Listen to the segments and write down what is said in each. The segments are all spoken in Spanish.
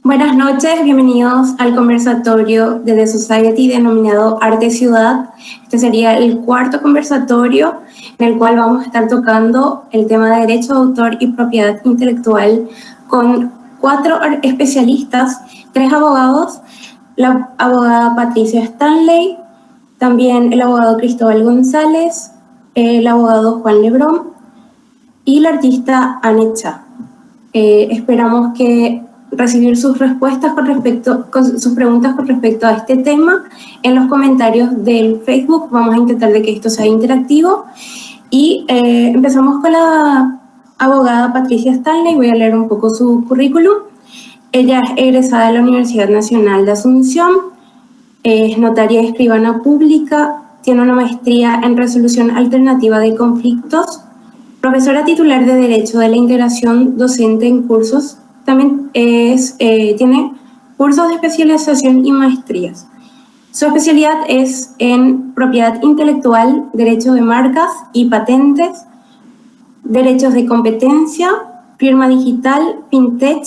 Buenas noches, bienvenidos al conversatorio de The Society denominado Arte Ciudad. Este sería el cuarto conversatorio en el cual vamos a estar tocando el tema de derecho de autor y propiedad intelectual con 4 especialistas, 3 abogados, la abogada Patricia Stanley, también el abogado Cristóbal González, el abogado Juan Lebrón y la artista Anne Cha. Esperamos que recibir sus respuestas sus preguntas con respecto a este tema en los comentarios del Facebook. Vamos a intentar de que esto sea interactivo y empezamos con la abogada Patricia Stanley. Voy a leer un poco su currículum. Ella es egresada de la Universidad Nacional de Asunción, es notaria y escribana pública, tiene una maestría en resolución alternativa de conflictos, profesora titular de Derecho de la Integración Docente en cursos. También tiene cursos de especialización y maestrías. Su especialidad es en propiedad intelectual, derecho de marcas y patentes, derechos de competencia, firma digital, fintech,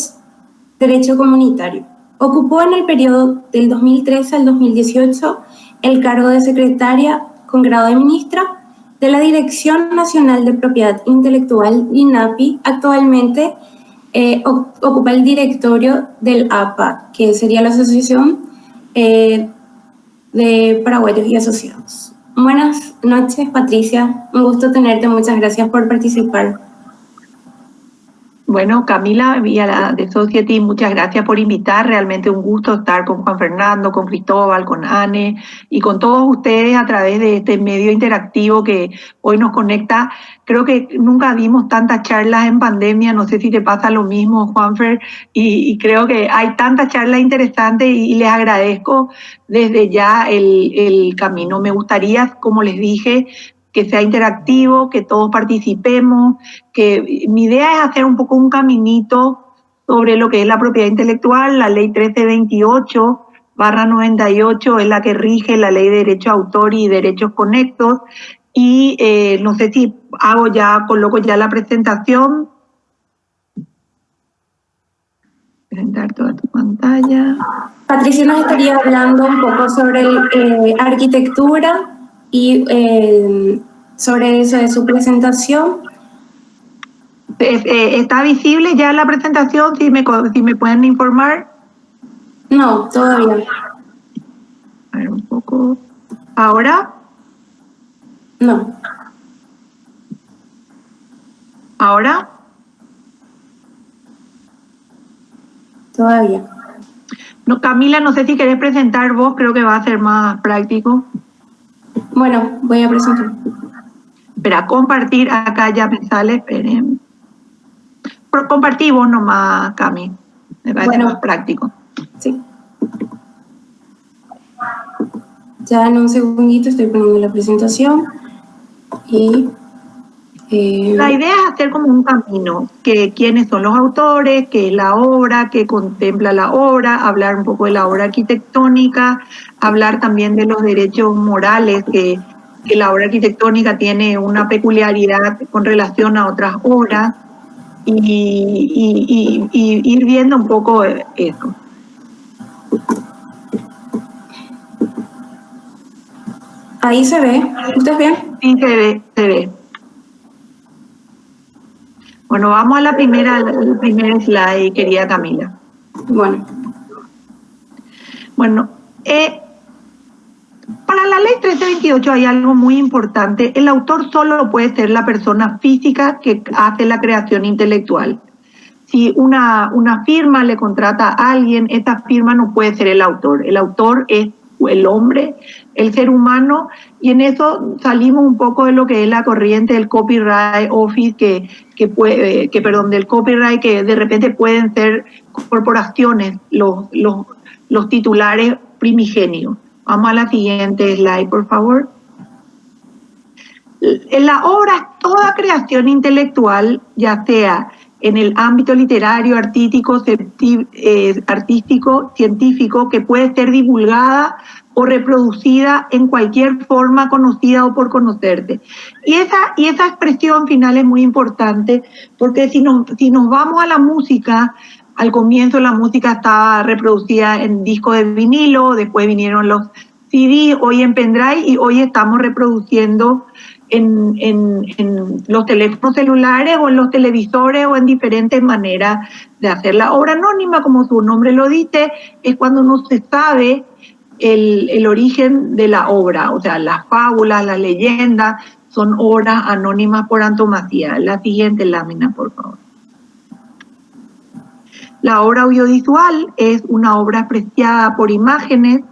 derecho comunitario. Ocupó en el periodo del 2013 al 2018 el cargo de secretaria con grado de ministra de la Dirección Nacional de Propiedad Intelectual, INAPI. Actualmente ocupa el directorio del APA, que sería la Asociación de Paraguayos y Asociados. Buenas noches, Patricia. Un gusto tenerte. Muchas gracias por participar. Bueno, Camila y a la de Society, muchas gracias por invitar. Realmente un gusto estar con Juan Fernando, con Cristóbal, con Anne y con todos ustedes a través de este medio interactivo que hoy nos conecta. Creo que nunca vimos tantas charlas en pandemia, no sé si te pasa lo mismo, Juanfer, y creo que hay tantas charlas interesantes y les agradezco desde ya el camino. Me gustaría, como les dije, que sea interactivo, que todos participemos, que mi idea es hacer un poco un caminito sobre lo que es la propiedad intelectual. La ley 1328/98 es la que rige la ley de derecho de autor y derechos conexos, y no sé si coloco ya la presentación. Presentar toda tu pantalla. Patricia nos estaría hablando un poco sobre arquitectura y sobre eso de su presentación. ¿Está visible ya la presentación? Si me pueden informar. No, todavía. A ver un poco. ¿Ahora? No. ¿Ahora? Todavía. No, Camila, no sé si querés presentar vos, creo que va a ser más práctico. Bueno, voy a presentar. Espera, compartir, acá ya me sale, esperen. Compartí vos nomás, Cami, me parece más práctico. Sí. Ya en un segundito estoy poniendo la presentación y... La idea es hacer como un camino, que quiénes son los autores, qué es la obra, qué contempla la obra, hablar un poco de la obra arquitectónica, hablar también de los derechos morales, que la obra arquitectónica tiene una peculiaridad con relación a otras obras, y ir viendo un poco eso. Ahí se ve. ¿Ustedes ven? Sí, se ve. Bueno, vamos a al primer slide, querida Camila. Bueno, para la ley 1328 hay algo muy importante. El autor solo puede ser la persona física que hace la creación intelectual. Si una firma le contrata a alguien, esa firma no puede ser el autor. El autor es el hombre, el ser humano, y en eso salimos un poco de lo que es la corriente del copyright office, del copyright, que de repente pueden ser corporaciones los titulares primigenios. Vamos a la siguiente slide, por favor. En la obra es toda creación intelectual, ya sea en el ámbito literario, artístico, científico, que puede ser divulgada o reproducida en cualquier forma conocida o por conocerse. Y esa expresión final es muy importante, porque si nos vamos a la música, al comienzo la música estaba reproducida en disco de vinilo, después vinieron los CD, hoy en pendrive, y hoy estamos reproduciendo en los teléfonos celulares o en los televisores o en diferentes maneras de hacer. La obra anónima, como su nombre lo dice, es cuando no se sabe el origen de la obra, o sea, las fábulas, las leyendas, son obras anónimas por antonomasia. La siguiente lámina, por favor. La obra audiovisual es una obra apreciada por imágenes,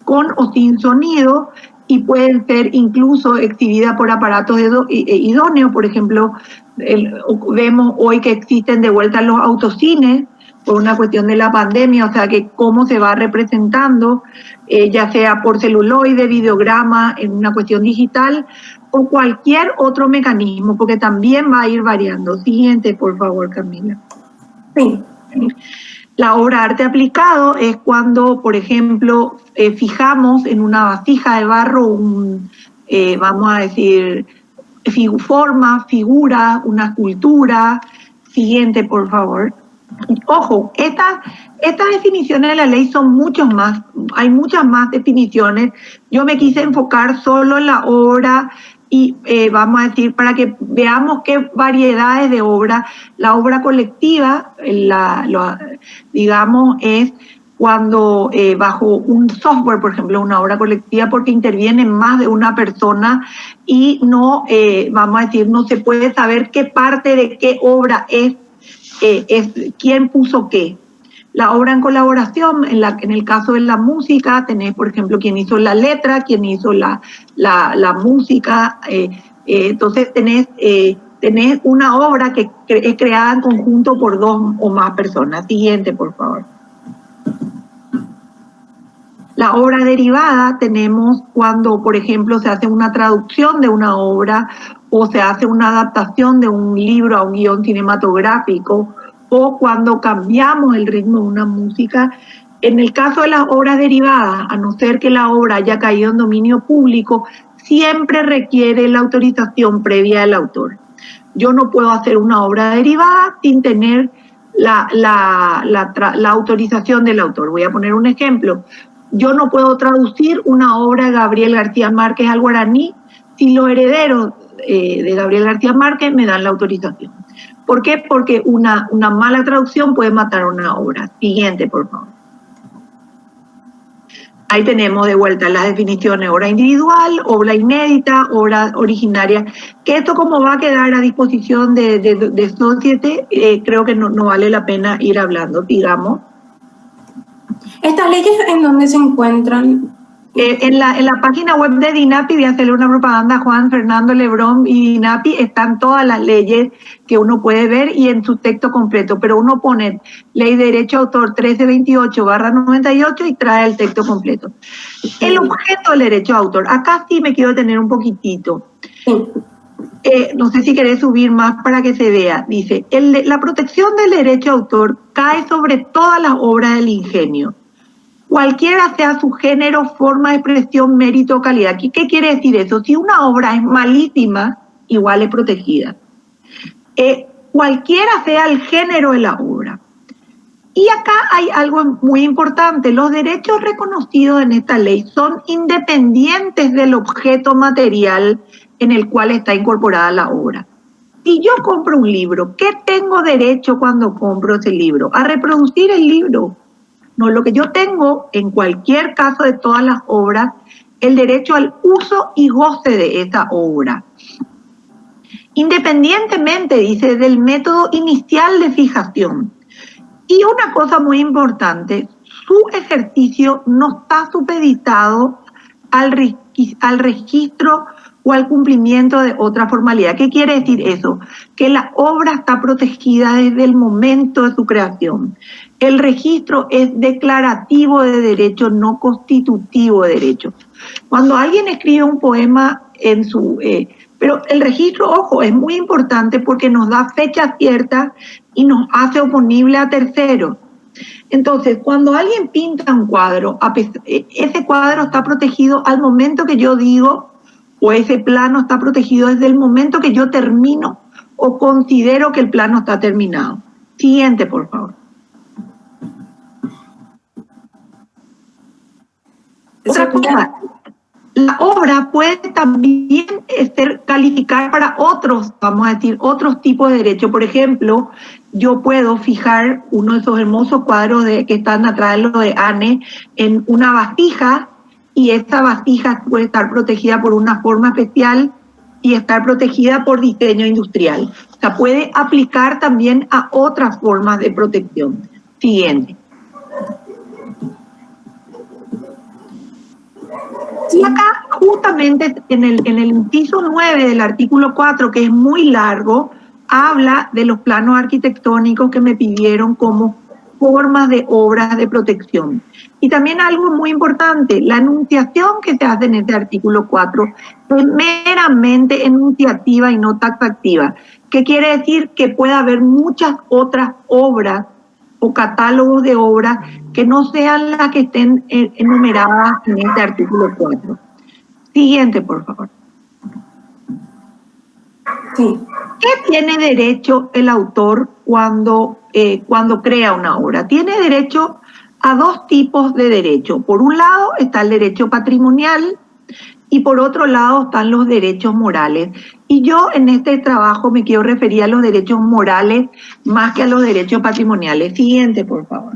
con o sin sonido, y pueden ser incluso exhibidas por aparatos idóneos. Por ejemplo, vemos hoy que existen de vuelta los autocines por una cuestión de la pandemia, o sea que cómo se va representando, ya sea por celuloide, videograma, en una cuestión digital, o cualquier otro mecanismo, porque también va a ir variando. Siguiente, por favor, Camila. Sí. La obra arte aplicado es cuando, por ejemplo, fijamos en una vasija de barro vamos a decir, forma, figura, una escultura. Siguiente, por favor. Ojo, estas definiciones de la ley son muchos más, hay muchas más definiciones. Yo me quise enfocar solo en la obra y vamos a decir, para que veamos qué variedades de obra. La obra colectiva, digamos, es cuando bajo un software, por ejemplo, una obra colectiva, porque interviene más de una persona y no, vamos a decir, no se puede saber qué parte de qué obra es quién puso qué. La obra en colaboración, en el caso de la música, tenés, por ejemplo, quién hizo la letra, quién hizo la música. Entonces tenés una obra que es creada en conjunto por dos o más personas. Siguiente, por favor. La obra derivada tenemos cuando, por ejemplo, se hace una traducción de una obra o se hace una adaptación de un libro a un guión cinematográfico, o cuando cambiamos el ritmo de una música. En el caso de las obras derivadas, a no ser que la obra haya caído en dominio público, siempre requiere la autorización previa del autor. Yo no puedo hacer una obra derivada sin tener la autorización del autor. Voy a poner un ejemplo. Yo no puedo traducir una obra de Gabriel García Márquez al guaraní si los herederos de Gabriel García Márquez me dan la autorización. ¿Por qué? Porque una mala traducción puede matar una obra. Siguiente, por favor. Ahí tenemos de vuelta las definiciones: obra individual, obra inédita, obra originaria. Que esto, como va a quedar a disposición de Society, creo que no vale la pena ir hablando, digamos. ¿Estas leyes en dónde se encuentran? En la página web de DINAPI, voy a hacerle una propaganda a Juan Fernando Lebrón y DINAPI, están todas las leyes que uno puede ver y en su texto completo, pero uno pone Ley de Derecho de Autor 1328/98 y trae el texto completo. El objeto del derecho de autor, acá sí me quiero detener un poquitito. No sé si querés subir más para que se vea. Dice, la protección del derecho de autor cae sobre todas las obras del ingenio, cualquiera sea su género, forma de expresión, mérito o calidad. ¿Qué quiere decir eso? Si una obra es malísima, igual es protegida. Cualquiera sea el género de la obra. Y acá hay algo muy importante. Los derechos reconocidos en esta ley son independientes del objeto material en el cual está incorporada la obra. Si yo compro un libro, ¿qué tengo derecho cuando compro ese libro? A reproducir el libro. No, lo que yo tengo, en cualquier caso de todas las obras, el derecho al uso y goce de esa obra. Independientemente, dice, del método inicial de fijación. Y una cosa muy importante, su ejercicio no está supeditado al registro o al cumplimiento de otra formalidad. ¿Qué quiere decir eso? Que la obra está protegida desde el momento de su creación. El registro es declarativo de derecho, no constitutivo de derecho. Cuando alguien escribe un poema en su... pero el registro, ojo, es muy importante porque nos da fecha cierta y nos hace oponible a terceros. Entonces, cuando alguien pinta un cuadro, ese cuadro está protegido al momento que yo digo, o ese plano está protegido desde el momento que yo termino o considero que el plano está terminado. Siguiente, por favor. Otra cosa, la obra puede también ser calificada para otros, vamos a decir, otros tipos de derechos. Por ejemplo, yo puedo fijar uno de esos hermosos cuadros que están atrás de lo de Anne en una vasija, y esa vasija puede estar protegida por una forma especial y estar protegida por diseño industrial. O sea, puede aplicar también a otras formas de protección. Siguiente. Y acá, justamente en el inciso 9 del artículo 4, que es muy largo, habla de los planos arquitectónicos que me pidieron como formas de obras de protección. Y también algo muy importante, la enunciación que se hace en este artículo 4 es meramente enunciativa y no taxativa. ¿Qué quiere decir? Que puede haber muchas otras obras o catálogos de obras que no sean las que estén enumeradas en este artículo 4. Siguiente, por favor. Sí. ¿Qué tiene derecho el autor cuando crea una obra? Tiene derecho a dos tipos de derecho. Por un lado está el derecho patrimonial y por otro lado están los derechos morales. Y yo en este trabajo me quiero referir a los derechos morales más que a los derechos patrimoniales. Siguiente, por favor.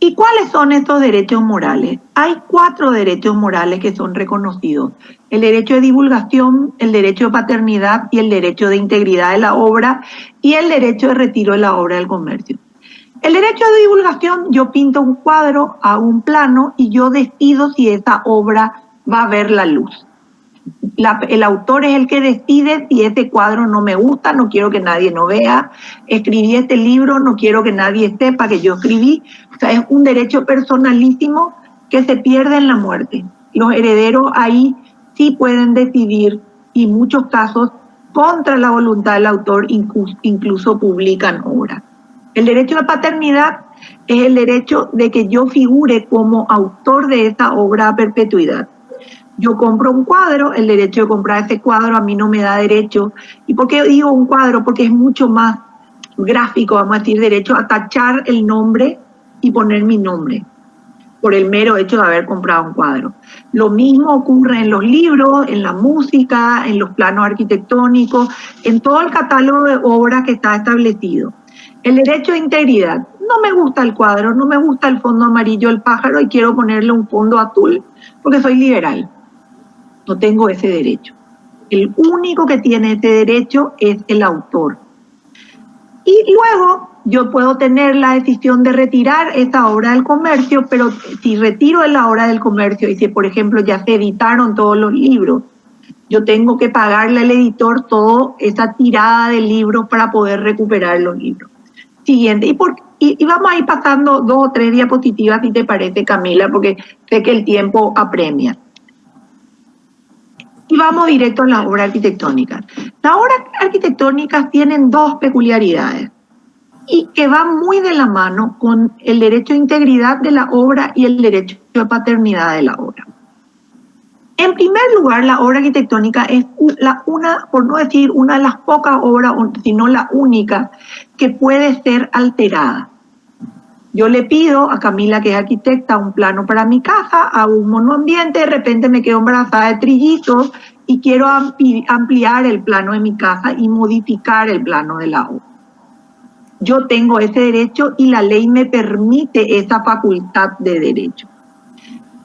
¿Y cuáles son estos derechos morales? Hay 4 derechos morales que son reconocidos: el derecho de divulgación, el derecho de paternidad y el derecho de integridad de la obra y el derecho de retiro de la obra del comercio. El derecho de divulgación, yo pinto un cuadro, hago un plano y yo decido si esa obra va a ver la luz. El autor es el que decide si este cuadro no me gusta, no quiero que nadie lo vea. Escribí este libro, no quiero que nadie sepa que yo escribí. O sea, es un derecho personalísimo que se pierde en la muerte. Los herederos ahí sí pueden decidir, y en muchos casos, contra la voluntad del autor, incluso publican obras. El derecho de paternidad es el derecho de que yo figure como autor de esa obra a perpetuidad. Yo compro un cuadro, el derecho de comprar ese cuadro a mí no me da derecho. ¿Y por qué digo un cuadro? Porque es mucho más gráfico, vamos a decir, derecho a tachar el nombre y poner mi nombre, por el mero hecho de haber comprado un cuadro. Lo mismo ocurre en los libros, en la música, en los planos arquitectónicos, en todo el catálogo de obras que está establecido. El derecho de integridad. No me gusta el cuadro, no me gusta el fondo amarillo del pájaro y quiero ponerle un fondo azul porque soy liberal. No tengo ese derecho. El único que tiene ese derecho es el autor. Y luego yo puedo tener la decisión de retirar esa obra del comercio, pero si retiro la obra del comercio y si, por ejemplo, ya se editaron todos los libros, yo tengo que pagarle al editor toda esa tirada de libros para poder recuperar los libros. Siguiente. Y vamos a ir pasando 2 o 3 diapositivas, si te parece, Camila, porque sé que el tiempo apremia. Y vamos directo a las obras arquitectónicas. Las obras arquitectónicas tienen 2 peculiaridades y que van muy de la mano con el derecho de integridad de la obra y el derecho de paternidad de la obra. En primer lugar, la obra arquitectónica es una, por no decir una de las pocas obras, sino la única, que puede ser alterada. Yo le pido a Camila, que es arquitecta, un plano para mi casa, hago un monoambiente, de repente me quedo embarazada de trillizos y quiero ampliar el plano de mi casa y modificar el plano de la obra. Yo tengo ese derecho y la ley me permite esa facultad de derecho.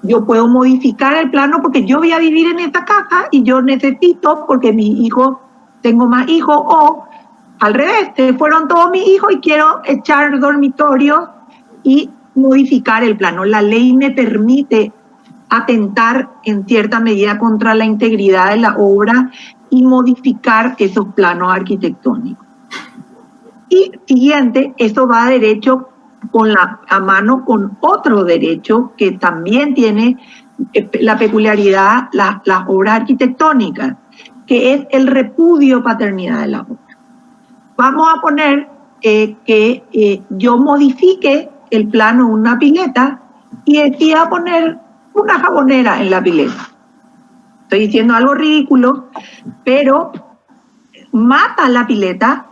Yo puedo modificar el plano porque yo voy a vivir en esta casa y yo necesito, porque mis hijos, tengo más hijos, o al revés, se fueron todos mis hijos y quiero echar dormitorios y modificar el plano. La ley me permite atentar en cierta medida contra la integridad de la obra y modificar esos planos arquitectónicos. Y siguiente, eso va a derecho a mano con otro derecho que también tiene la peculiaridad, las obras arquitectónicas, que es el repudio paternidad de la obra. Vamos a poner que yo modifique el plano de una pileta y decida poner una jabonera en la pileta. Estoy diciendo algo ridículo, pero mata la pileta,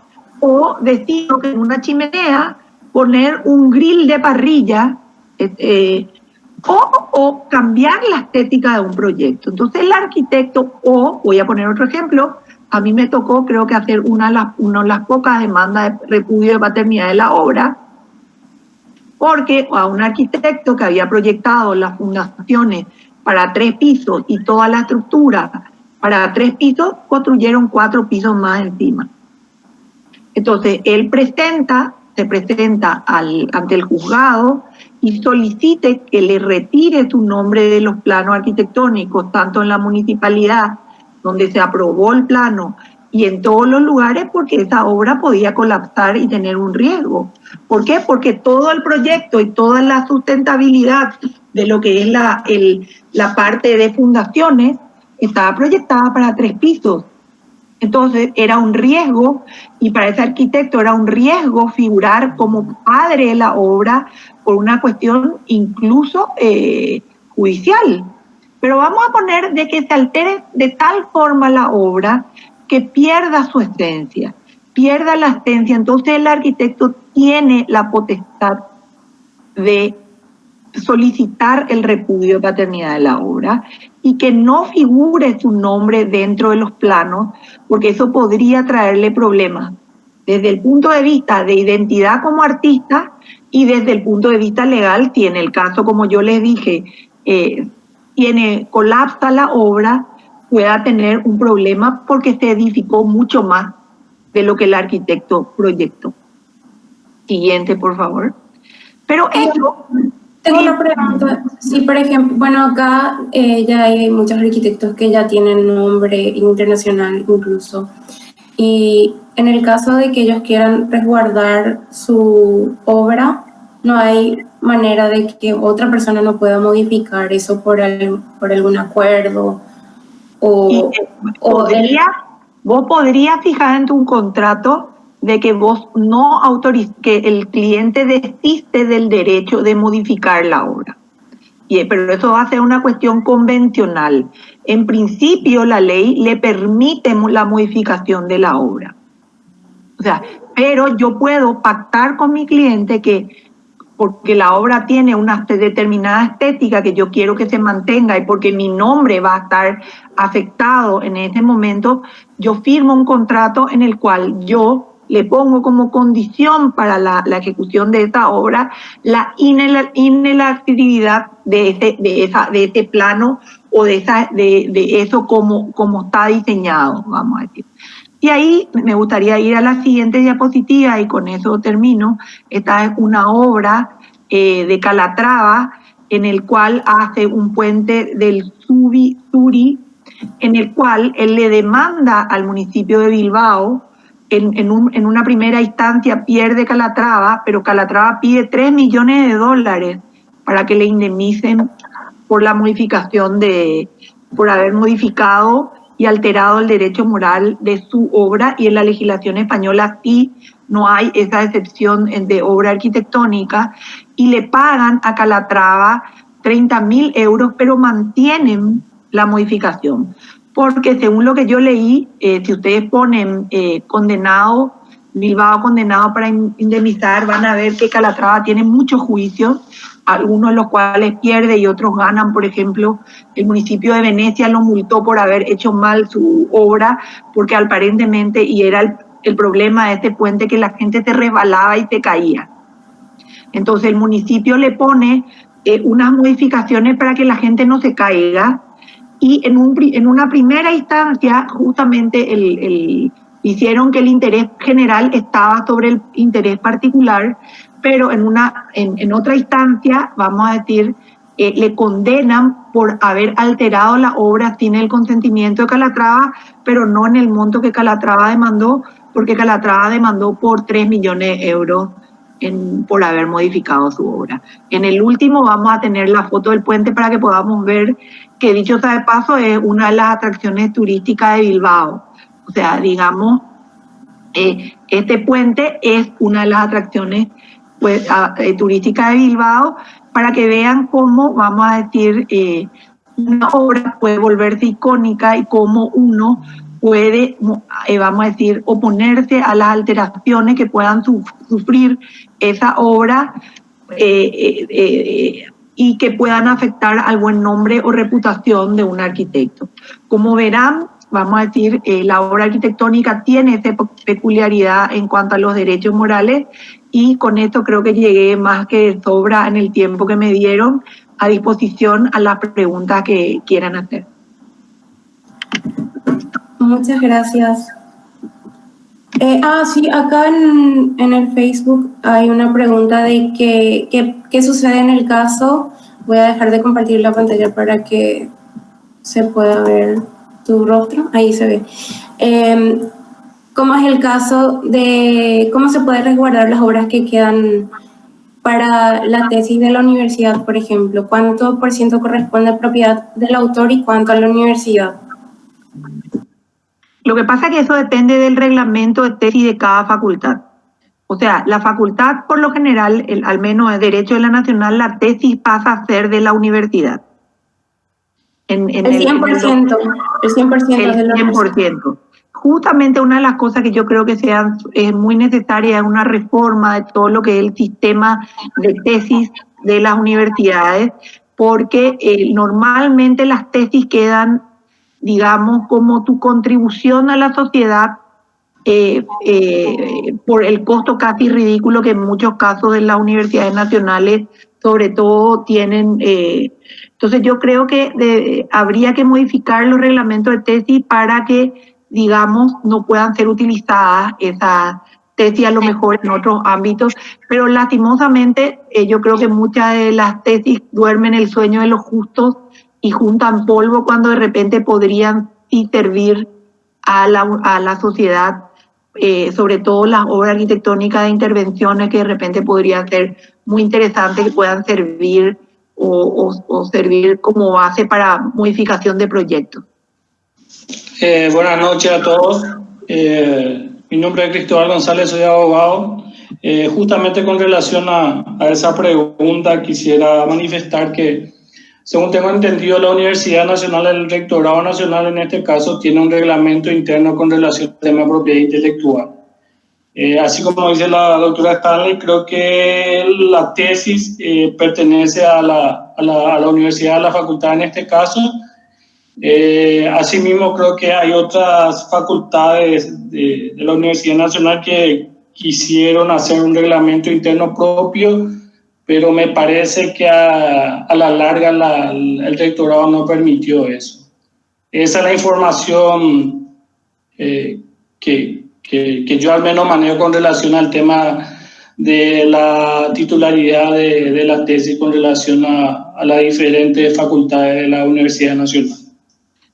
o decido que en una chimenea poner un grill de parrilla o cambiar la estética de un proyecto. Entonces el arquitecto, o voy a poner otro ejemplo, a mí me tocó creo que hacer una de las pocas demandas de repudio de paternidad de la obra, porque a un arquitecto que había proyectado las fundaciones para 3 pisos y toda la estructura para 3 pisos, construyeron 4 pisos más encima. Entonces él se presenta ante el juzgado y solicite que le retire su nombre de los planos arquitectónicos, tanto en la municipalidad, donde se aprobó el plano, y en todos los lugares, porque esa obra podía colapsar y tener un riesgo. ¿Por qué? Porque todo el proyecto y toda la sustentabilidad de lo que es la parte de fundaciones estaba proyectada para 3 pisos. Entonces era un riesgo, y para ese arquitecto era un riesgo figurar como padre de la obra por una cuestión incluso judicial. Pero vamos a poner de que se altere de tal forma la obra que pierda su esencia, pierda la esencia. Entonces el arquitecto tiene la potestad de solicitar el repudio de paternidad de la obra y que no figure su nombre dentro de los planos, porque eso podría traerle problemas desde el punto de vista de identidad como artista y desde el punto de vista legal. Si en el caso, como yo les dije, colapsa la obra, pueda tener un problema porque se edificó mucho más de lo que el arquitecto proyectó. Siguiente, por favor. Pero eso... Tengo una pregunta. Sí, por ejemplo, bueno, acá ya hay muchos arquitectos que ya tienen nombre internacional incluso. Y en el caso de que ellos quieran resguardar su obra, no hay manera de que otra persona no pueda modificar eso por algún acuerdo. Vos podrías fijar en tu contrato de que vos no que el cliente desiste del derecho de modificar la obra. Pero eso va a ser una cuestión convencional. En principio, la ley le permite la modificación de la obra. O sea, pero yo puedo pactar con mi cliente que, porque la obra tiene una determinada estética que yo quiero que se mantenga y porque mi nombre va a estar afectado en ese momento, yo firmo un contrato en el cual yo le pongo como condición para la ejecución de esta obra la inelasticibilidad de ese plano o de eso como está diseñado, vamos a decir. Y ahí me gustaría ir a la siguiente diapositiva y con eso termino. Esta es una obra de Calatrava en el cual hace un puente del Suri, en el cual él le demanda al municipio de Bilbao. En una primera instancia pierde Calatrava, pero Calatrava pide $3 millones para que le indemnicen por la modificación por haber modificado y alterado el derecho moral de su obra, y en la legislación española sí no hay esa excepción de obra arquitectónica, y le pagan a Calatrava 30.000 euros, pero mantienen la modificación. Porque según lo que yo leí, si ustedes ponen Bilbao condenado para indemnizar, van a ver que Calatrava tiene muchos juicios, algunos de los cuales pierde y otros ganan. Por ejemplo, el municipio de Venecia lo multó por haber hecho mal su obra, porque aparentemente, y era el problema de este puente, que la gente se resbalaba y se caía. Entonces el municipio le pone unas modificaciones para que la gente no se caiga, y en una primera instancia justamente hicieron que el interés general estaba sobre el interés particular, pero en otra instancia, vamos a decir, le condenan por haber alterado la obra sin el consentimiento de Calatrava, pero no en el monto que Calatrava demandó, porque Calatrava demandó por 3 millones de euros por haber modificado su obra. En el último vamos a tener la foto del puente para que podamos ver que, dicho sea de paso, es una de las atracciones turísticas de Bilbao. O sea, digamos, este puente es una de las atracciones turísticas de Bilbao, para que vean cómo, vamos a decir, una obra puede volverse icónica y cómo uno puede, vamos a decir, oponerse a las alteraciones que puedan sufrir esa obra y que puedan afectar al buen nombre o reputación de un arquitecto. Como verán, vamos a decir, la obra arquitectónica tiene esa peculiaridad en cuanto a los derechos morales, y con esto creo que llegué más que de sobra en el tiempo que me dieron a disposición a las preguntas que quieran hacer. Muchas gracias. Sí, acá en el Facebook hay una pregunta de qué sucede en el caso. Voy a dejar de compartir la pantalla para que se pueda ver tu rostro. Ahí se ve. ¿Cómo es el caso de cómo se puede resguardar las obras que quedan para la tesis de la universidad, por ejemplo? ¿Cuánto por ciento corresponde a propiedad del autor y cuánto a la universidad? Lo que pasa es que eso depende del reglamento de tesis de cada facultad. O sea, la facultad, por lo general, al menos de Derecho de la Nacional, la tesis pasa a ser de la universidad. El 100%, el 100% de la universidad. Justamente una de las cosas que yo creo que es muy necesaria es una reforma de todo lo que es el sistema de tesis de las universidades, porque normalmente las tesis quedan, digamos, como tu contribución a la sociedad por el costo casi ridículo que en muchos casos de las universidades nacionales sobre todo tienen. Entonces yo creo que habría que modificar los reglamentos de tesis para que, digamos, no puedan ser utilizadas esas tesis a lo mejor en otros ámbitos, pero lastimosamente yo creo que muchas de las tesis duermen el sueño de los justos y juntan polvo cuando de repente podrían sí servir a la sociedad, sobre todo las obras arquitectónicas de intervenciones que de repente podrían ser muy interesantes, que puedan servir o servir como base para modificación de proyectos. Buenas noches a todos. Mi nombre es Cristóbal González, soy abogado. Justamente con relación a esa pregunta quisiera manifestar que, según tengo entendido, la Universidad Nacional, el Rectorado Nacional en este caso, tiene un reglamento interno con relación al tema de propiedad intelectual. Así como dice la doctora Stanley, creo que la tesis pertenece a la universidad, a la facultad en este caso. Asimismo, creo que hay otras facultades de la Universidad Nacional que quisieron hacer un reglamento interno propio, pero me parece que a la larga el rectorado no permitió eso. Esa es la información que yo al menos manejo con relación al tema de la titularidad de la tesis con relación a las diferentes facultades de la Universidad Nacional.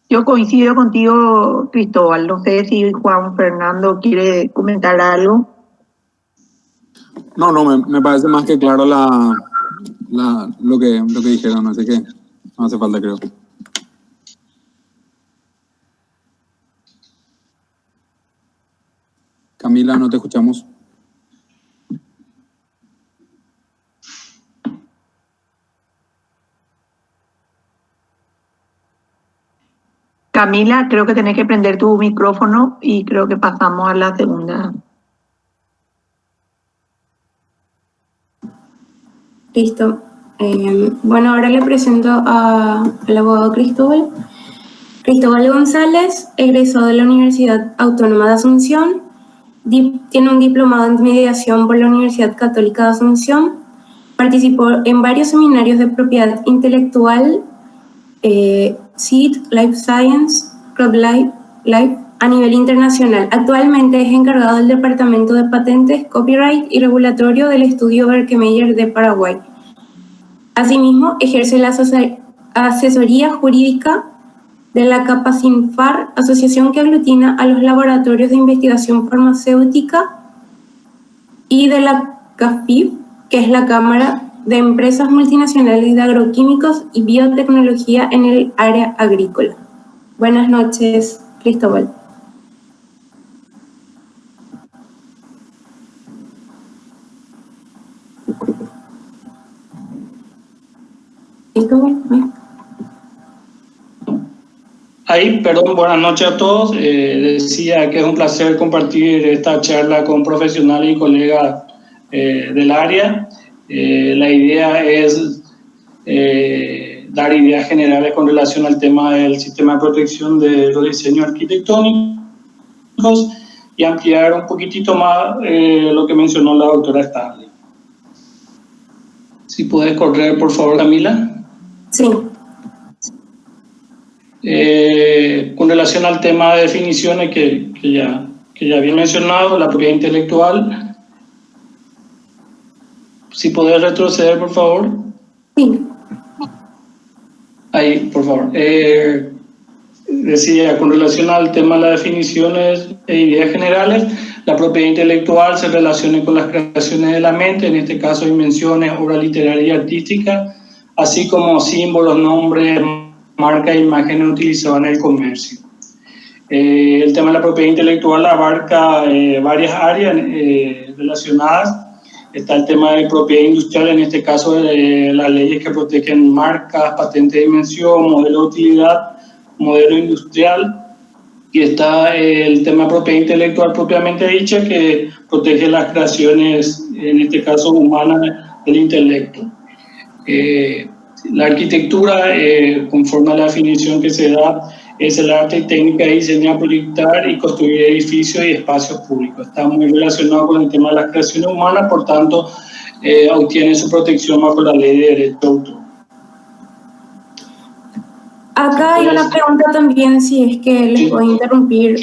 Yo coincido contigo, Cristóbal. No sé si Juan Fernando quiere comentar algo. No, me parece más que claro lo que dijeron, así que no hace falta, creo. Camila, no te escuchamos. Camila, creo que tenés que prender tu micrófono y creo que pasamos a la segunda. Listo. Bueno, ahora le presento al abogado Cristóbal. Cristóbal González, egresó de la Universidad Autónoma de Asunción, tiene un diplomado en mediación por la Universidad Católica de Asunción, participó en varios seminarios de propiedad intelectual, SEED, Life Science, CropLife a nivel internacional. Actualmente es encargado del Departamento de Patentes, Copyright y Regulatorio del Estudio Berkemeyer de Paraguay. Asimismo, ejerce la asesoría jurídica de la Capacinfar, asociación que aglutina a los laboratorios de investigación farmacéutica, y de la CAFIB, que es la Cámara de Empresas Multinacionales de Agroquímicos y Biotecnología en el área agrícola. Buenas noches, Cristóbal. Cristóbal, Ahí, perdón, buenas noches a todos. Decía que es un placer compartir esta charla con profesionales y colegas del área. La idea es dar ideas generales con relación al tema del sistema de protección de los diseños arquitectónicos y ampliar un poquitito más lo que mencionó la doctora Stanley. Si puedes correr, por favor, Camila. Sí. Con relación al tema de definiciones que ya había mencionado, la propiedad intelectual, si puedes retroceder, por favor. Sí. Ahí, por favor. Decía, con relación al tema de las definiciones e ideas generales, la propiedad intelectual se relaciona con las creaciones de la mente, en este caso invenciones, obra literaria y artística, así como símbolos, nombres, marcas e imágenes utilizadas en el comercio. El tema de la propiedad intelectual abarca varias áreas relacionadas. Está el tema de propiedad industrial, en este caso las leyes que protegen marcas, patentes de dimensión, modelo de utilidad, modelo industrial. Y está el tema de propiedad intelectual propiamente dicha, que protege las creaciones, en este caso humanas, del intelecto. La arquitectura, conforme a la definición que se da, es el arte y técnica de diseñar, proyectar y construir edificios y espacios públicos. Está muy relacionado con el tema de las creaciones humanas, por tanto, obtiene su protección bajo la ley de derecho de autor. Acá hay una pregunta también, si es que les puedo interrumpir.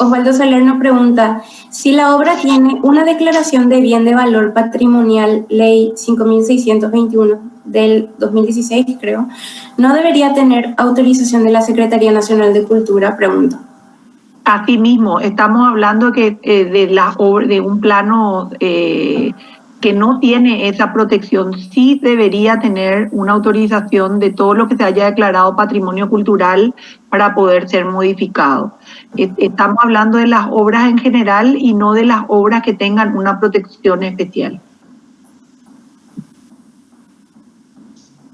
Osvaldo Soler nos pregunta, si la obra tiene una declaración de bien de valor patrimonial, ley 5.621 del 2016, creo, ¿no debería tener autorización de la Secretaría Nacional de Cultura? Pregunta. Asimismo, estamos hablando de un plano que no tiene esa protección. Sí debería tener una autorización de todo lo que se haya declarado patrimonio cultural para poder ser modificado. Estamos hablando de las obras en general y no de las obras que tengan una protección especial.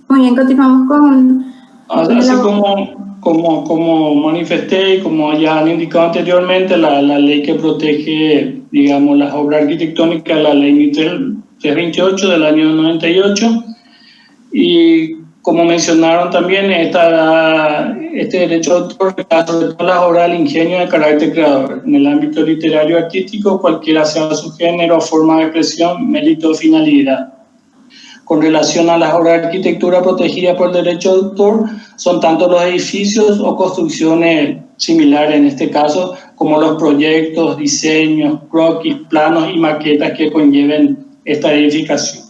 Muy bien, continuamos con... Así como manifesté y como ya han indicado anteriormente, la ley que protege, digamos, las obras arquitectónicas, la ley 328 del año 98, y como mencionaron también, este derecho de autor sobre todas las obras del ingenio de carácter creador, en el ámbito literario artístico, cualquiera sea su género, forma de expresión, mérito o finalidad. Con relación a las obras de arquitectura protegidas por el derecho de autor, son tanto los edificios o construcciones similares en este caso, como los proyectos, diseños, croquis, planos y maquetas que conlleven esta edificación.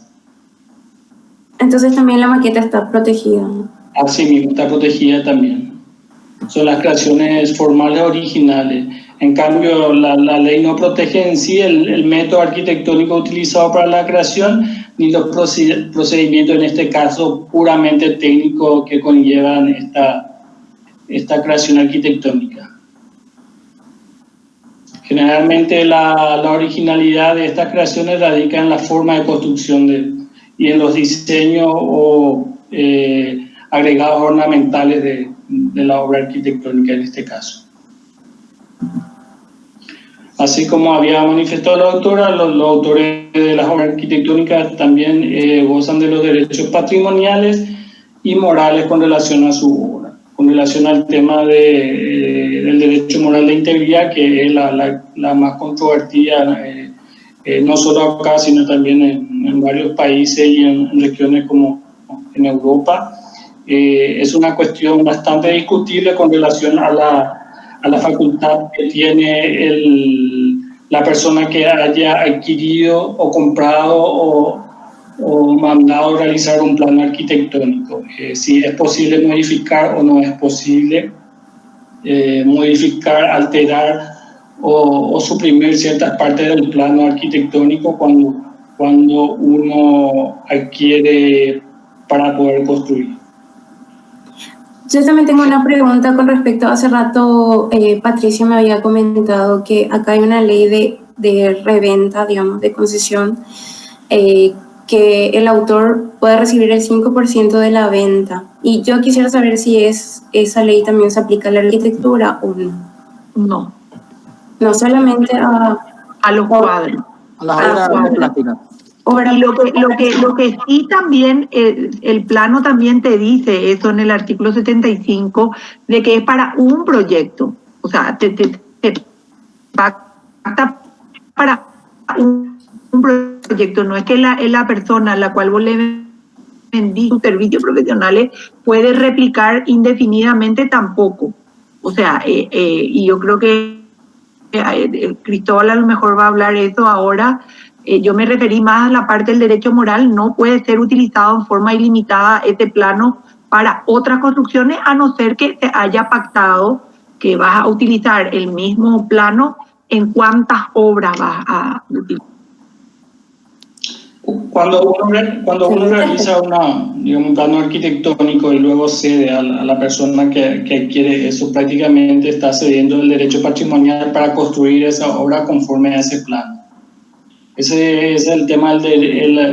Entonces también la maqueta está protegida. Así mismo, está protegida también. Son las creaciones formales originales. En cambio, la ley no protege en sí el método arquitectónico utilizado para la creación, ni los procedimientos, en este caso, puramente técnicos que conllevan esta creación arquitectónica. Generalmente la originalidad de estas creaciones radica en la forma de construcción y en los diseños o agregados ornamentales de la obra arquitectónica en este caso. Así como había manifestado la autora, los autores de las obras arquitectónicas también gozan de los derechos patrimoniales y morales con relación a su obra, con relación al tema del derecho moral de integridad, que es la más controvertida, no solo acá, sino también en varios países y en regiones como en Europa. Es una cuestión bastante discutible con relación a la facultad que tiene la persona que haya adquirido o comprado o mandado realizar un plano arquitectónico. Si es posible modificar o no es posible modificar, alterar o suprimir ciertas partes del plano arquitectónico cuando uno adquiere para poder construir. Yo también tengo una pregunta con respecto, hace rato Patricia me había comentado que acá hay una ley de reventa, digamos, de concesión, que el autor puede recibir el 5% de la venta. Y yo quisiera saber si esa ley también se aplica a la arquitectura o no. No. No solamente a los cuadros. A las obras plásticas. Y lo que sí también, el plano también te dice eso en el artículo 75, de que es para un proyecto. O sea, te pacta para un proyecto. No es que la persona a la cual vos le vendís sus servicios profesionales puede replicar indefinidamente tampoco. O sea, y yo creo que Cristóbal a lo mejor va a hablar de eso ahora. Yo me referí más a la parte del derecho moral. No puede ser utilizado en forma ilimitada este plano para otras construcciones, a no ser que se haya pactado que vas a utilizar el mismo plano en cuántas obras vas a utilizar. Cuando uno realiza un plano arquitectónico y luego cede a la persona que adquiere eso, prácticamente está cediendo el derecho patrimonial para construir esa obra conforme a ese plano. Ese es el tema,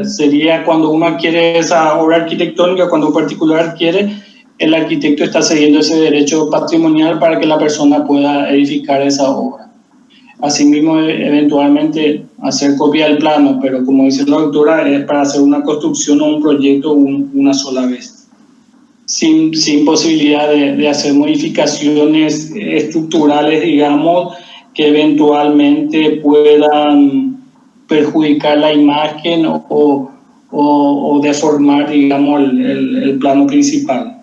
sería cuando uno adquiere esa obra arquitectónica, cuando un particular adquiere, el arquitecto está cediendo ese derecho patrimonial para que la persona pueda edificar esa obra. Asimismo, eventualmente hacer copia del plano, pero como dice la doctora, es para hacer una construcción o un proyecto una sola vez, sin posibilidad de hacer modificaciones estructurales, digamos, que eventualmente puedan perjudicar la imagen o deformar, digamos, el plano principal.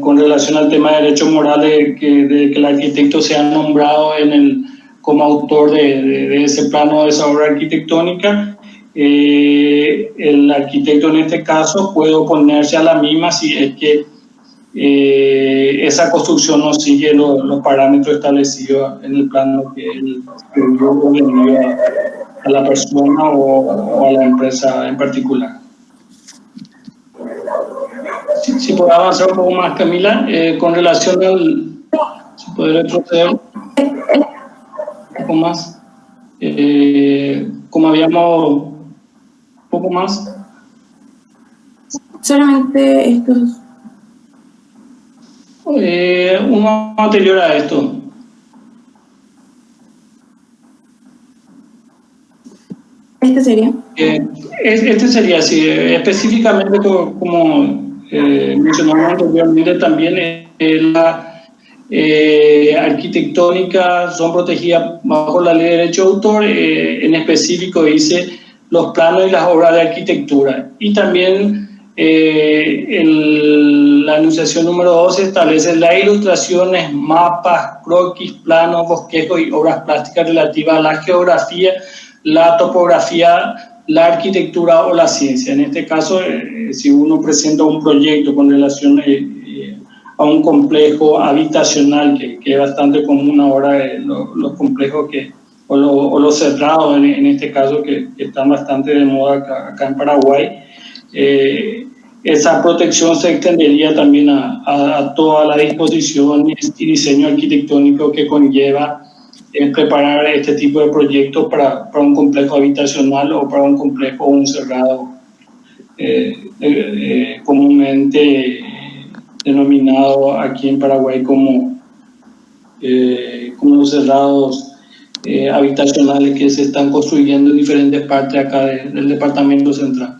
Con relación al tema de derechos morales, de que el arquitecto sea nombrado como autor de ese plano, de esa obra arquitectónica, el arquitecto en este caso puede oponerse a la misma si es que esa construcción no sigue los parámetros establecidos en el plano que él envió a la persona o a la empresa en particular. Si puedo avanzar un poco más, Camila, con relación al... Si puedo retroceder un poco más. Como habíamos... Un poco más. Solamente estos. Uno anterior a esto. ¿Este sería? Este sería, sí, específicamente como mencionamos anteriormente, también la arquitectónica son protegidas bajo la ley de derecho de autor. En específico dice los planos y las obras de arquitectura. Y también la enunciación número 12 establece las ilustraciones, mapas, croquis, planos, bosquejos y obras plásticas relativas a la geografía, la topografía, la arquitectura o la ciencia. En este caso, si uno presenta un proyecto con relación a un complejo habitacional, que es bastante común ahora, los complejos o los cerrados en este caso, que están bastante de moda acá en Paraguay, esa protección se extendería también a todas las disposiciones y diseño arquitectónico que conlleva preparar este tipo de proyectos para un complejo habitacional o para un complejo o un cerrado comúnmente denominado aquí en Paraguay como los cerrados habitacionales que se están construyendo en diferentes partes acá del departamento central.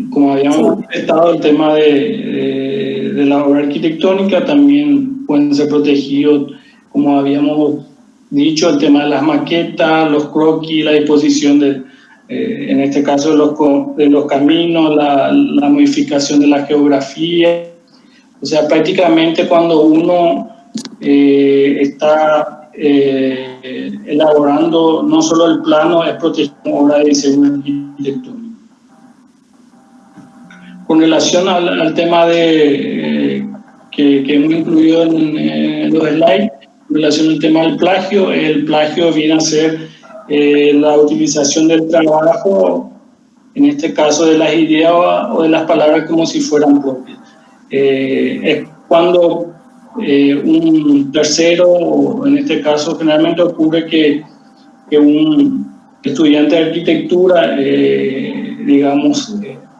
Como habíamos manifestado, el tema de la obra arquitectónica también pueden ser protegidos, como habíamos dicho, el tema de las maquetas, los croquis, la disposición en este caso de los caminos, la modificación de la geografía. O sea, prácticamente cuando uno está elaborando no solo el plano, es proteger obra de diseño arquitectónico. Con relación al tema que hemos incluido en los slides, en relación al tema del plagio, el plagio viene a ser la utilización del trabajo, en este caso de las ideas o de las palabras como si fueran propias. Es cuando un tercero, o en este caso generalmente ocurre que un estudiante de arquitectura, digamos,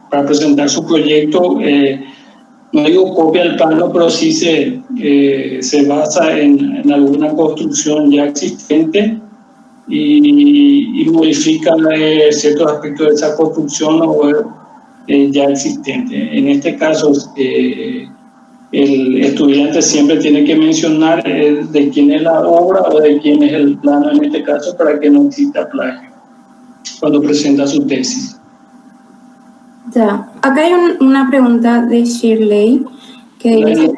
para presentar su proyecto, no digo copia el plano, pero sí se basa en alguna construcción ya existente y modifica ciertos aspectos de esa construcción ya existente. En este caso, el estudiante siempre tiene que mencionar de quién es la obra o de quién es el plano en este caso para que no exista plagio cuando presenta su tesis. Ya, acá hay una pregunta de Shirley que dice,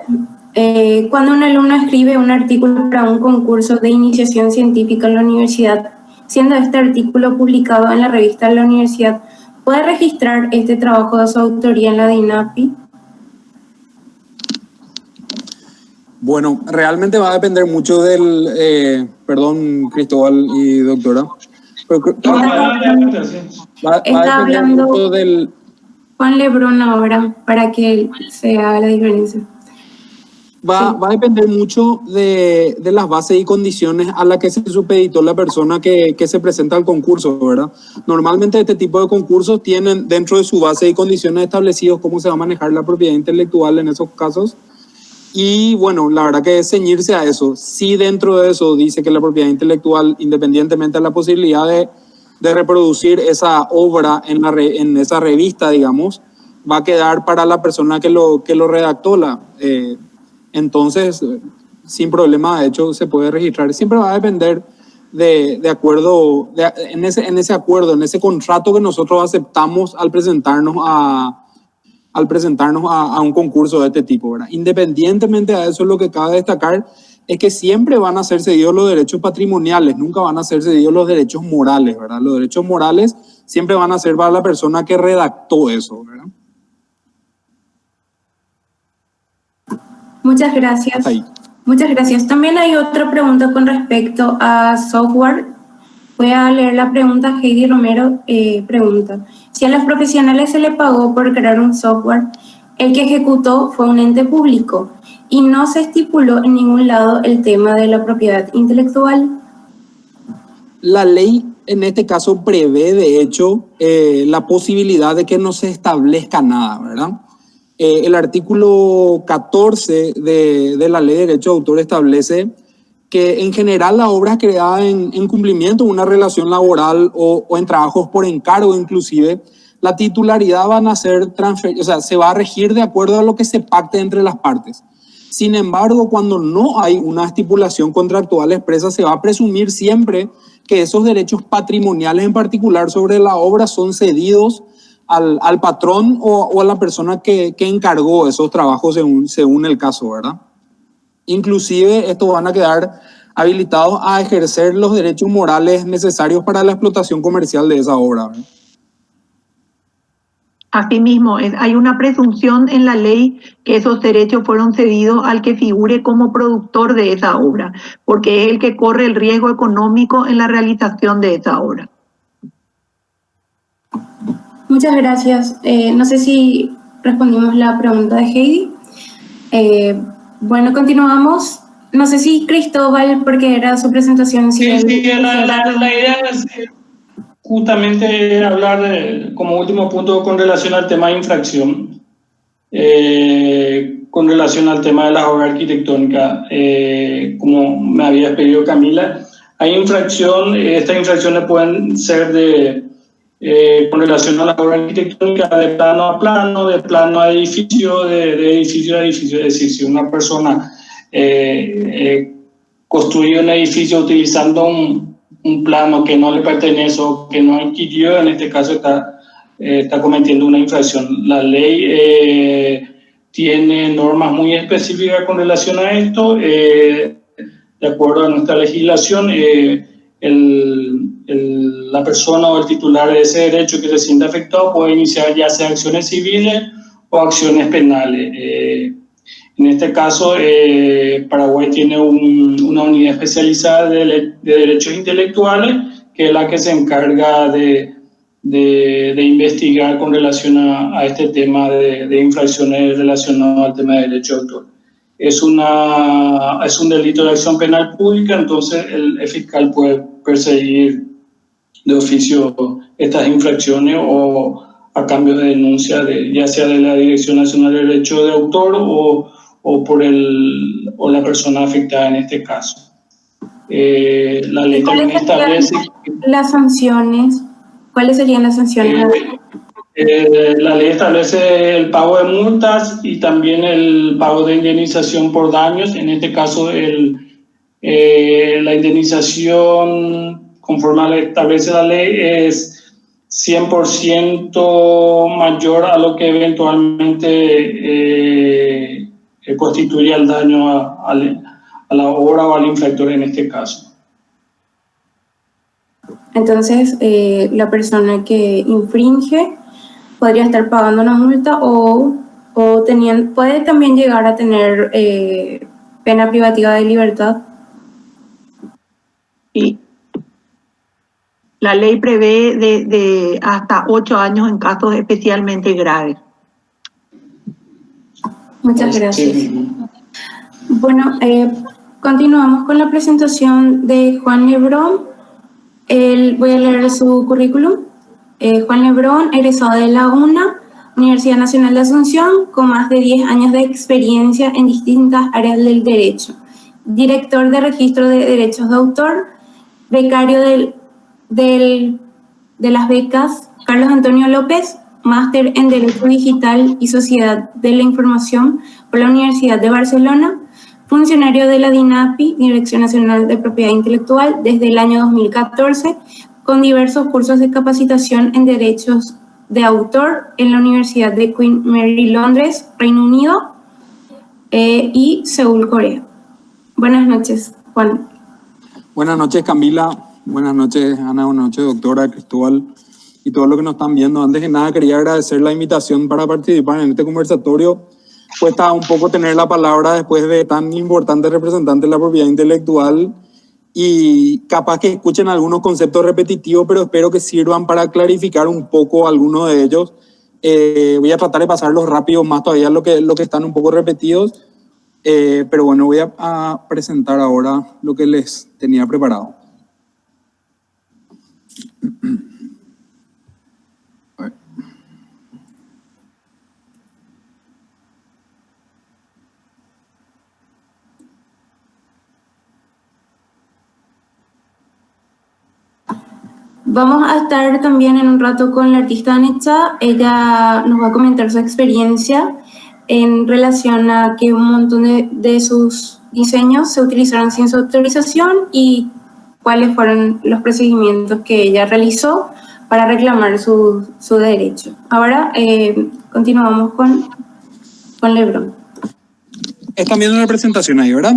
cuando un alumno escribe un artículo para un concurso de iniciación científica en la universidad, siendo este artículo publicado en la revista de la universidad, ¿puede registrar este trabajo de su autoría en la DINAPI? Bueno, realmente va a depender mucho del... perdón, Cristóbal y doctora. Está hablando mucho del... Juan Lebrón ahora, para que se haga la diferencia. Va a depender mucho de las bases y condiciones a las que se supeditó la persona que se presenta al concurso, ¿verdad? Normalmente este tipo de concursos tienen dentro de su base y condiciones establecidos cómo se va a manejar la propiedad intelectual en esos casos. Y bueno, la verdad que es ceñirse a eso. Si dentro de eso dice que la propiedad intelectual, independientemente de la posibilidad de reproducir esa obra en esa revista, digamos, va a quedar para la persona que lo redactó. Entonces, sin problema, de hecho, se puede registrar. Siempre va a depender en ese acuerdo, en ese contrato que nosotros aceptamos al presentarnos a un concurso de este tipo, ¿verdad? Independientemente de eso, lo que cabe destacar es que siempre van a ser cedidos los derechos patrimoniales, nunca van a ser cedidos los derechos morales, ¿verdad? Los derechos morales siempre van a ser para la persona que redactó eso, ¿verdad? Muchas gracias. Ahí. Muchas gracias. También hay otra pregunta con respecto a software. Voy a leer la pregunta. Heidi Romero pregunta, si a los profesionales se le pagó por crear un software, el que ejecutó fue un ente público y no se estipuló en ningún lado el tema de la propiedad intelectual. La ley en este caso prevé, de hecho, la posibilidad de que no se establezca nada, ¿verdad? El artículo 14 de la Ley de Derecho de Autor establece que en general la obra creada en cumplimiento de una relación laboral o en trabajos por encargo inclusive, la titularidad van a ser se va a regir de acuerdo a lo que se pacte entre las partes. Sin embargo, cuando no hay una estipulación contractual expresa, se va a presumir siempre que esos derechos patrimoniales en particular sobre la obra son cedidos al patrón o a la persona que encargó esos trabajos según el caso, ¿verdad? Inclusive estos van a quedar habilitados a ejercer los derechos morales necesarios para la explotación comercial de esa obra, ¿verdad? Asimismo, hay una presunción en la ley que esos derechos fueron cedidos al que figure como productor de esa obra, porque es el que corre el riesgo económico en la realización de esa obra. Muchas gracias. No sé si respondimos la pregunta de Heidi. Bueno, continuamos. No sé si Cristóbal, porque era su presentación. Sí, la idea es justamente hablar como último punto con relación al tema de infracción, con relación al tema de las obras arquitectónicas, como me había pedido Camila, hay estas infracciones pueden ser con relación a las obras arquitectónicas de plano a plano, de plano a edificio, de edificio a edificio. Es decir, si una persona construye un edificio utilizando un plano que no le pertenece o que no adquirió, en este caso está cometiendo una infracción. La ley tiene normas muy específicas con relación a esto. De acuerdo a nuestra legislación, la persona o el titular de ese derecho que se sienta afectado puede iniciar ya sea acciones civiles o acciones penales. En este caso, Paraguay tiene una unidad especializada de derechos intelectuales, que es la que se encarga de investigar con relación a este tema de infracciones relacionadas al tema de derecho de autor. Es un delito de acción penal pública, entonces el fiscal puede perseguir de oficio estas infracciones o a cambio de denuncia, ya sea de la Dirección Nacional de Derecho de Autor o la persona afectada en este caso. La ley también establece las sanciones. ¿Cuáles serían las sanciones? La ley establece el pago de multas y también el pago de indemnización por daños. En este caso, la indemnización, conforme a lo que establece la ley, es 100% mayor a lo que eventualmente constituye el daño a la obra o al infractor en este caso. Entonces, la persona que infringe podría estar pagando una multa o puede también llegar a tener pena privativa de libertad. Y la ley prevé de hasta 8 años en casos especialmente graves. Muchas gracias. Sí. Bueno, continuamos con la presentación de Juan Lebrón. Voy a leer su currículum. Juan Lebrón, egresado de la UNA, Universidad Nacional de Asunción, con más de 10 años de experiencia en distintas áreas del derecho. Director de Registro de Derechos de Autor, becario de las becas Carlos Antonio López, máster en Derecho Digital y Sociedad de la Información por la Universidad de Barcelona, funcionario de la DINAPI, Dirección Nacional de Propiedad Intelectual, desde el año 2014, con diversos cursos de capacitación en derechos de autor en la Universidad de Queen Mary, Londres, Reino Unido, y Seúl, Corea. Buenas noches, Juan. Buenas noches, Camila. Buenas noches, Ana. Buenas noches, doctora Cristóbal. Y todos los que nos están viendo. Antes que nada, quería agradecer la invitación para participar en este conversatorio. Cuesta un poco tener la palabra después de tan importante representante de la propiedad intelectual y capaz que escuchen algunos conceptos repetitivos, pero espero que sirvan para clarificar un poco algunos de ellos. Voy a tratar de pasarlos rápido, más todavía lo que están un poco repetidos, pero bueno, voy a presentar ahora lo que les tenía preparado. Vamos a estar también en un rato con la artista Anitza. Ella nos va a comentar su experiencia en relación a que un montón de sus diseños se utilizaron sin su autorización y cuáles fueron los procedimientos que ella realizó para reclamar su derecho. Ahora continuamos con Lebrón. Están viendo la presentación ahí, ¿verdad?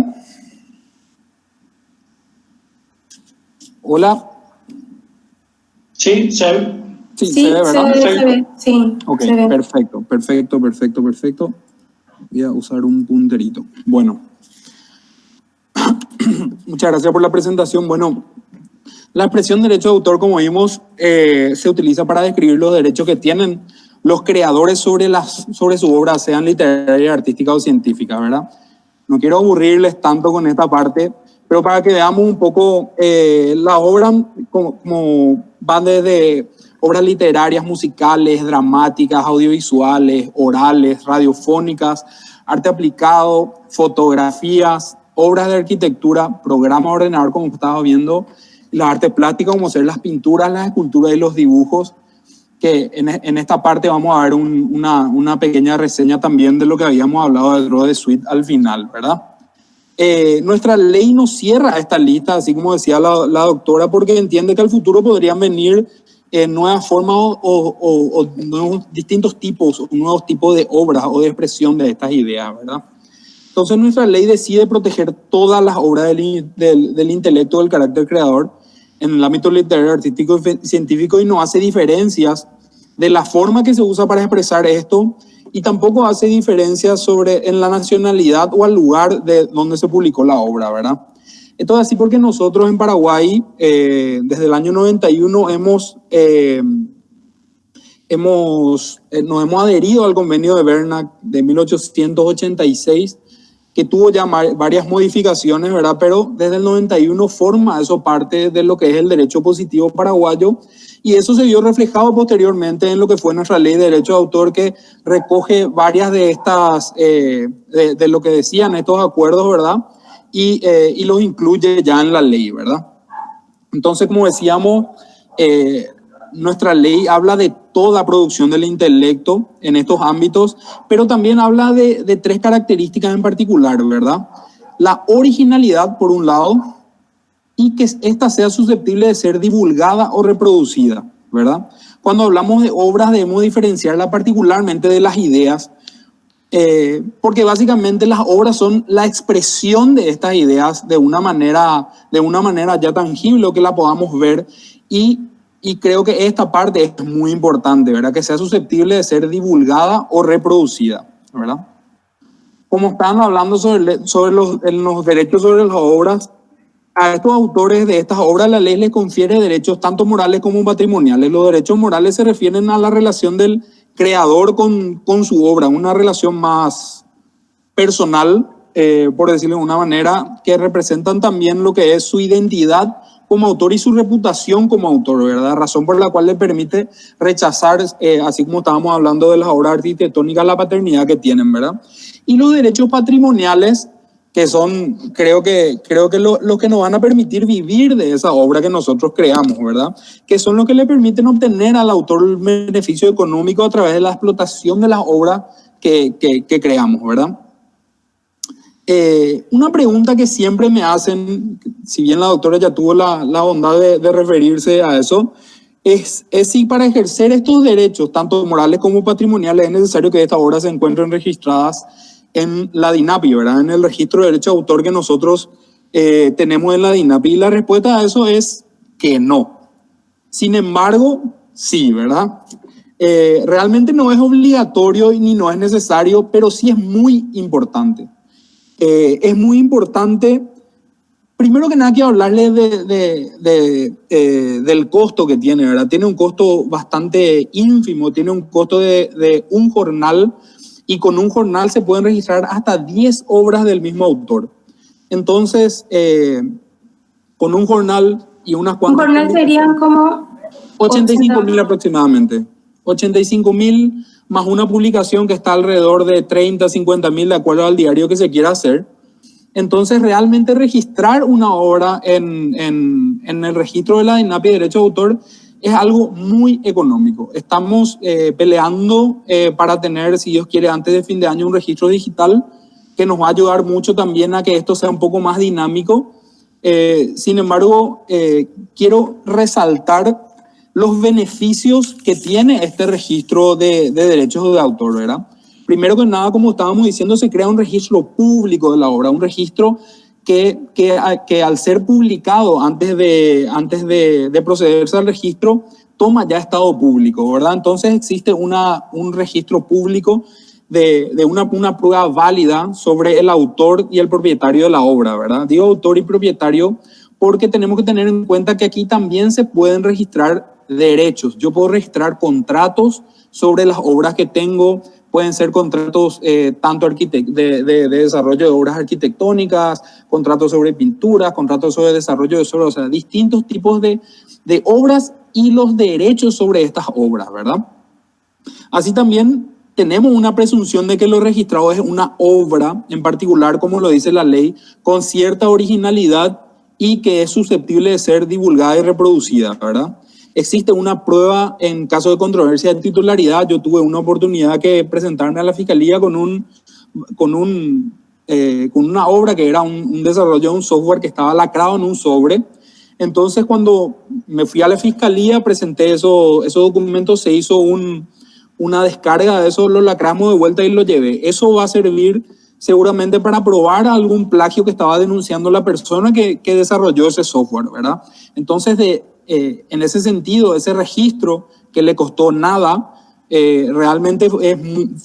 Hola. Sí, se ve. Sí, se ve, ¿verdad? Se ve, sí. Ok, se ve. Perfecto. Voy a usar un punterito. Bueno. Muchas gracias por la presentación. Bueno, la expresión derecho de autor, como vimos, se utiliza para describir los derechos que tienen los creadores sobre su obra, sean literaria, artística o científica, ¿verdad? No quiero aburrirles tanto con esta parte, pero para que veamos un poco la obra, como van desde obras literarias, musicales, dramáticas, audiovisuales, orales, radiofónicas, arte aplicado, fotografías, obras de arquitectura, programas de ordenador, como estaba viendo, las artes plásticas, como ser las pinturas, las esculturas y los dibujos, que en esta parte vamos a ver una pequeña reseña también de lo que habíamos hablado de Droit de Suite al final, ¿verdad? Nuestra ley no cierra esta lista, así como decía la doctora, porque entiende que al futuro podrían venir nuevas formas o nuevos, distintos tipos, nuevos tipos de obras o de expresión de estas ideas, ¿verdad? Entonces nuestra ley decide proteger todas las obras del intelecto, del carácter creador, en el ámbito literario, artístico y científico, y no hace diferencias de la forma que se usa para expresar esto, y tampoco hace diferencias en la nacionalidad o al lugar de donde se publicó la obra, ¿verdad? Esto es así porque nosotros en Paraguay, desde el año 91, nos hemos adherido al convenio de Berna de 1886, que tuvo ya varias modificaciones, ¿verdad? Pero desde el 91 forma eso parte de lo que es el derecho positivo paraguayo, y eso se vio reflejado posteriormente en lo que fue nuestra ley de derecho de autor, que recoge varias de estas, de lo que decían estos acuerdos, ¿verdad? Y los incluye ya en la ley, ¿verdad? Entonces, como decíamos, nuestra ley habla de toda producción del intelecto en estos ámbitos, pero también habla de tres características en particular, ¿verdad? La originalidad, por un lado, y que ésta sea susceptible de ser divulgada o reproducida, ¿verdad? Cuando hablamos de obras debemos diferenciarla particularmente de las ideas, porque básicamente las obras son la expresión de estas ideas de una manera ya tangible, o que la podamos ver, y creo que esta parte es muy importante, ¿verdad? Que sea susceptible de ser divulgada o reproducida, ¿verdad? Como estaban hablando sobre los derechos sobre las obras, a estos autores de estas obras la ley les confiere derechos tanto morales como patrimoniales. Los derechos morales se refieren a la relación del creador con su obra, una relación más personal, por decirlo de una manera, que representan también lo que es su identidad como autor y su reputación como autor, ¿verdad? Razón por la cual le permite rechazar, así como estábamos hablando de las obras arquitectónicas, la paternidad que tienen, ¿verdad? Y los derechos patrimoniales, que son, creo que lo que nos van a permitir vivir de esa obra que nosotros creamos, ¿verdad? Que son los que le permiten obtener al autor el beneficio económico a través de la explotación de las obras que creamos, ¿verdad? Una pregunta que siempre me hacen, si bien la doctora ya tuvo la bondad de referirse a eso, es si para ejercer estos derechos, tanto morales como patrimoniales, es necesario que estas obras se encuentren registradas en la DINAPI, ¿verdad? En el registro de derecho de autor que nosotros tenemos en la DINAPI. Y la respuesta a eso es que no. Sin embargo, sí, ¿verdad? Realmente no es obligatorio ni no es necesario, pero sí es muy importante. Es muy importante, primero que nada, quiero hablarles del costo que tiene, ¿verdad? Tiene un costo bastante ínfimo, tiene un costo de un jornal, y con un jornal se pueden registrar hasta 10 obras del mismo autor. Entonces, con un jornal y unas cuantas... Un jornal serían como... 85.000 aproximadamente. 85.000 más una publicación que está alrededor de 30, 50.000 de acuerdo al diario que se quiera hacer. Entonces, realmente registrar una obra en el registro de la DINAPI de Derecho de Autor es algo muy económico. Estamos peleando para tener, si Dios quiere, antes de fin de año un registro digital que nos va a ayudar mucho también a que esto sea un poco más dinámico. Sin embargo, quiero resaltar los beneficios que tiene este registro de derechos de autor, ¿verdad? Primero que nada, como estábamos diciendo, se crea un registro público de la obra, un registro que al ser publicado antes de procederse al registro, toma ya estado público, ¿verdad? Entonces existe un registro público de una prueba válida sobre el autor y el propietario de la obra, ¿verdad? Digo autor y propietario porque tenemos que tener en cuenta que aquí también se pueden registrar derechos. Yo puedo registrar contratos sobre las obras que tengo. Pueden ser contratos tanto de desarrollo de obras arquitectónicas, contratos sobre pinturas, contratos sobre desarrollo de obras, o sea, distintos tipos de obras y los derechos sobre estas obras, ¿verdad? Así también tenemos una presunción de que lo registrado es una obra, en particular, como lo dice la ley, con cierta originalidad y que es susceptible de ser divulgada y reproducida, ¿verdad? Existe una prueba en caso de controversia de titularidad. Yo tuve una oportunidad que presentarme a la fiscalía con una obra que era un desarrollo de un software que estaba lacrado en un sobre. Entonces, cuando me fui a la fiscalía, presenté esos documentos, se hizo una descarga de eso, lo lacramos de vuelta y lo llevé. Eso va a servir seguramente para probar algún plagio que estaba denunciando la persona que desarrolló ese software, ¿verdad? Entonces, en ese sentido, ese registro que le costó nada, realmente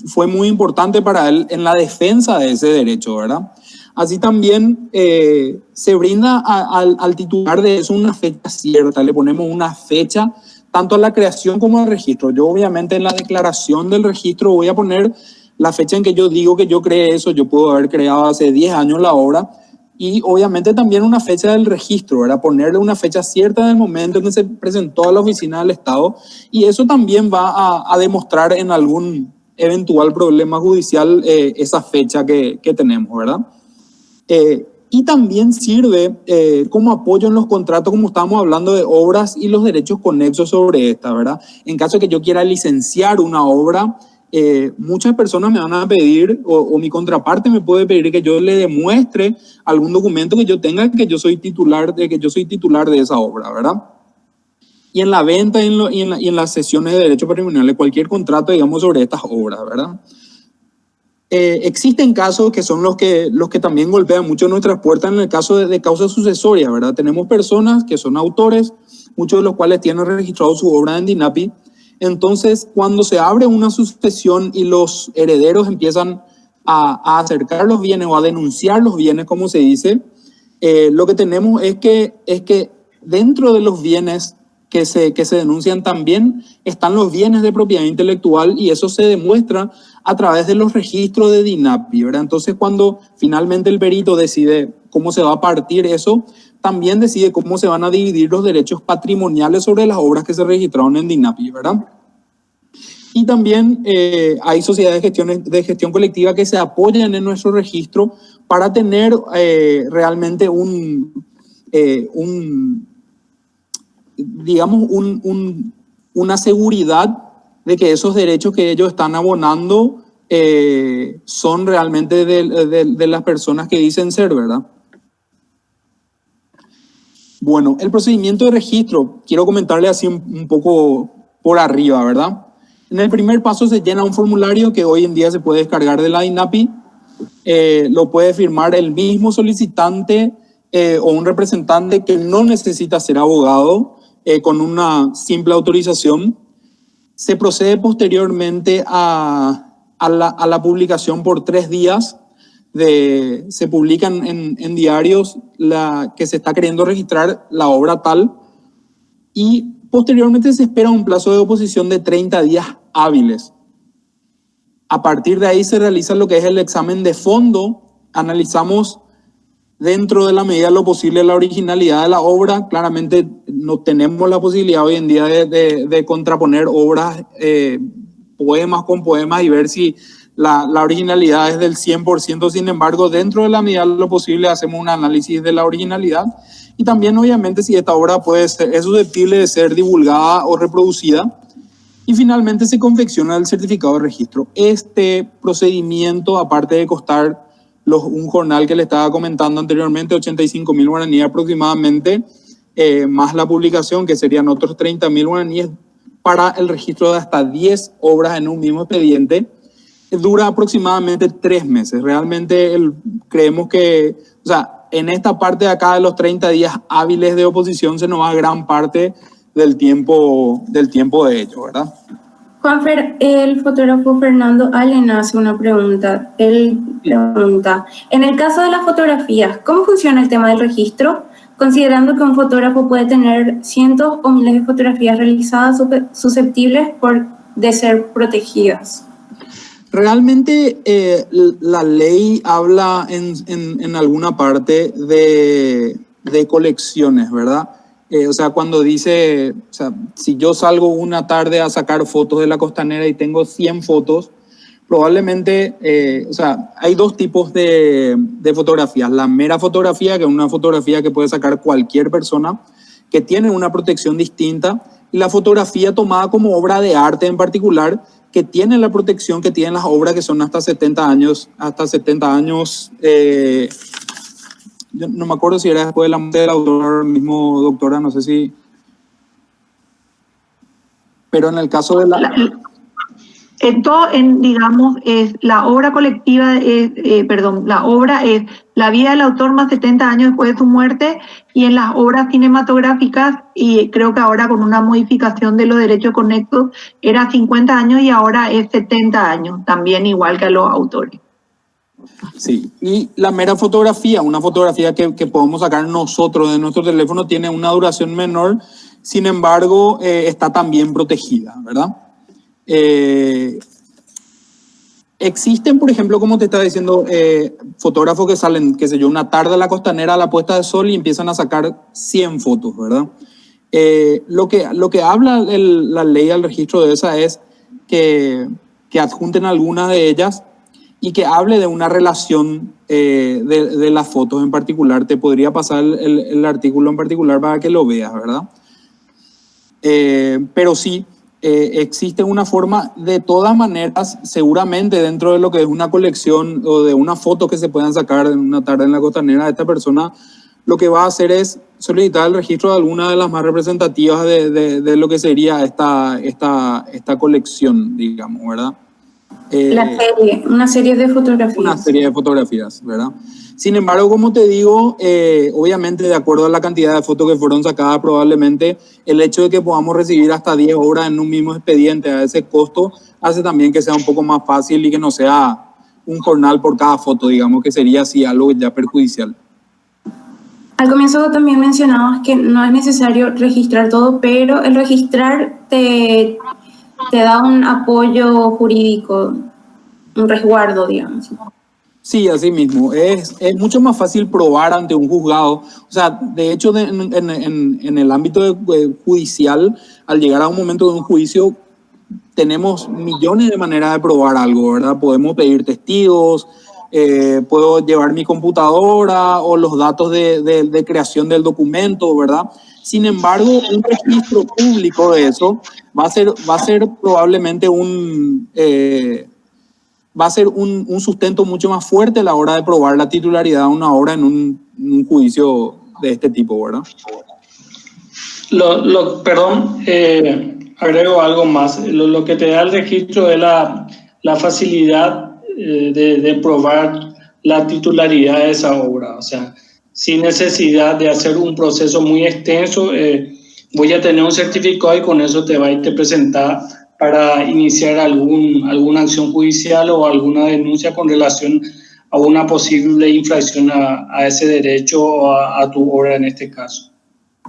fue muy importante para él en la defensa de ese derecho, ¿verdad? Así también se brinda al titular de eso una fecha cierta, le ponemos una fecha tanto a la creación como al registro. Yo obviamente en la declaración del registro voy a poner la fecha en que yo digo que yo creé eso, yo puedo haber creado hace 10 años la obra, y obviamente también una fecha del registro, ¿verdad? Ponerle una fecha cierta del momento en que se presentó a la oficina del Estado, y eso también va a demostrar en algún eventual problema judicial esa fecha que tenemos, ¿verdad? Y también sirve como apoyo en los contratos, como estábamos hablando de obras y los derechos conexos sobre esta, ¿verdad? En caso de que yo quiera licenciar una obra, muchas personas me van a pedir, o mi contraparte me puede pedir que yo le demuestre algún documento que yo tenga que yo soy titular de esa obra, ¿verdad? Y en la venta y en las sesiones de derecho patrimonial, cualquier contrato, digamos, sobre estas obras, ¿verdad? Existen casos que son los que también golpean mucho nuestras puertas en el caso de causas sucesorias, ¿verdad? Tenemos personas que son autores, muchos de los cuales tienen registrado su obra en DINAPI. Entonces, cuando se abre una sucesión y los herederos empiezan a acercar los bienes o a denunciar los bienes, como se dice, lo que tenemos es que dentro de los bienes que se denuncian también están los bienes de propiedad intelectual, y eso se demuestra a través de los registros de DINAPI, ¿verdad? Entonces, cuando finalmente el perito decide cómo se va a partir eso, también decide cómo se van a dividir los derechos patrimoniales sobre las obras que se registraron en DINAPI, ¿verdad? Y también hay sociedades de gestión colectiva que se apoyan en nuestro registro para tener realmente una seguridad de que esos derechos que ellos están abonando son realmente de las personas que dicen ser, ¿verdad? Bueno, el procedimiento de registro, quiero comentarle así un poco por arriba, ¿verdad? En el primer paso se llena un formulario que hoy en día se puede descargar de la DINAPI, lo puede firmar el mismo solicitante o un representante que no necesita ser abogado, con una simple autorización. Se procede posteriormente a la publicación por 3 días. Se publican en diarios que se está queriendo registrar la obra tal, y posteriormente se espera un plazo de oposición de 30 días hábiles. A partir de ahí se realiza lo que es el examen de fondo. Analizamos dentro de la medida de lo posible la originalidad de la obra. Claramente no tenemos la posibilidad hoy en día de contraponer obras, poemas con poemas, y ver si la originalidad es del 100%. Sin embargo, dentro de la medida de lo posible hacemos un análisis de la originalidad, y también obviamente si esta obra es susceptible de ser divulgada o reproducida, y finalmente se confecciona el certificado de registro. Este procedimiento, aparte de costar un jornal que le estaba comentando anteriormente, 85.000 guaraníes aproximadamente, más la publicación, que serían otros 30.000 guaraníes para el registro de hasta 10 obras en un mismo expediente, dura aproximadamente 3 meses. Realmente creemos que, o sea, en esta parte de acá de los 30 días hábiles de oposición se nos va gran parte del tiempo de ello, ¿verdad? Juanfer, el fotógrafo Fernando Allen hace una pregunta. Él pregunta, en el caso de las fotografías, ¿cómo funciona el tema del registro? Considerando que un fotógrafo puede tener cientos o miles de fotografías realizadas susceptibles de ser protegidas. Realmente la ley habla en alguna parte de colecciones, ¿verdad? O sea, cuando dice, o sea, si yo salgo una tarde a sacar fotos de la costanera y tengo 100 fotos, probablemente, o sea, hay 2 tipos de fotografías. La mera fotografía, que es una fotografía que puede sacar cualquier persona, que tiene una protección distinta, y la fotografía tomada como obra de arte en particular, que tiene la protección que tienen las obras que son hasta 70 años, yo no me acuerdo si era después de la muerte del autor, mismo doctora, no sé si, pero en el caso de digamos, la obra colectiva la obra es la vida del autor más 70 años después de su muerte, y en las obras cinematográficas, y creo que ahora con una modificación de los derechos conexos, era 50 años y ahora es 70 años, también igual que a los autores. Sí, y la mera fotografía, una fotografía que podemos sacar nosotros de nuestro teléfono, tiene una duración menor, sin embargo, está también protegida, ¿verdad? Existen, por ejemplo, como te estaba diciendo, fotógrafos que salen, qué sé yo, una tarde a la costanera a la puesta de sol y empiezan a sacar 100 fotos, ¿verdad? Lo que habla la ley al registro de esa es que adjunten algunas de ellas y que hable de una relación de las fotos en particular. Te podría pasar el artículo en particular para que lo veas, ¿verdad? Pero sí, existe una forma, de todas maneras, seguramente dentro de lo que es una colección o de una foto que se puedan sacar en una tarde en la costanera, esta persona lo que va a hacer es solicitar el registro de alguna de las más representativas de lo que sería esta colección, digamos, ¿verdad? Una serie de fotografías. Una serie de fotografías, ¿verdad? Sin embargo, como te digo, obviamente de acuerdo a la cantidad de fotos que fueron sacadas, probablemente el hecho de que podamos recibir hasta 10 horas en un mismo expediente a ese costo hace también que sea un poco más fácil y que no sea un jornal por cada foto, digamos, que sería así algo ya perjudicial. Al comienzo también mencionabas que no es necesario registrar todo, pero el registrar te da un apoyo jurídico, un resguardo, digamos. Sí, así mismo. Es mucho más fácil probar ante un juzgado. O sea, de hecho, en el ámbito judicial, al llegar a un momento de un juicio, tenemos millones de maneras de probar algo, ¿verdad? Podemos pedir testigos, puedo llevar mi computadora o los datos de creación del documento, ¿verdad? Sin embargo, un registro público de eso va a ser probablemente va a ser un sustento mucho más fuerte a la hora de probar la titularidad de una obra en un juicio de este tipo, ¿verdad? Perdón, agrego algo más. Lo que te da el registro es la facilidad de probar la titularidad de esa obra. O sea, sin necesidad de hacer un proceso muy extenso, voy a tener un certificado y con eso te va a presentar para iniciar alguna acción judicial o alguna denuncia con relación a una posible infracción a ese derecho o a tu obra en este caso.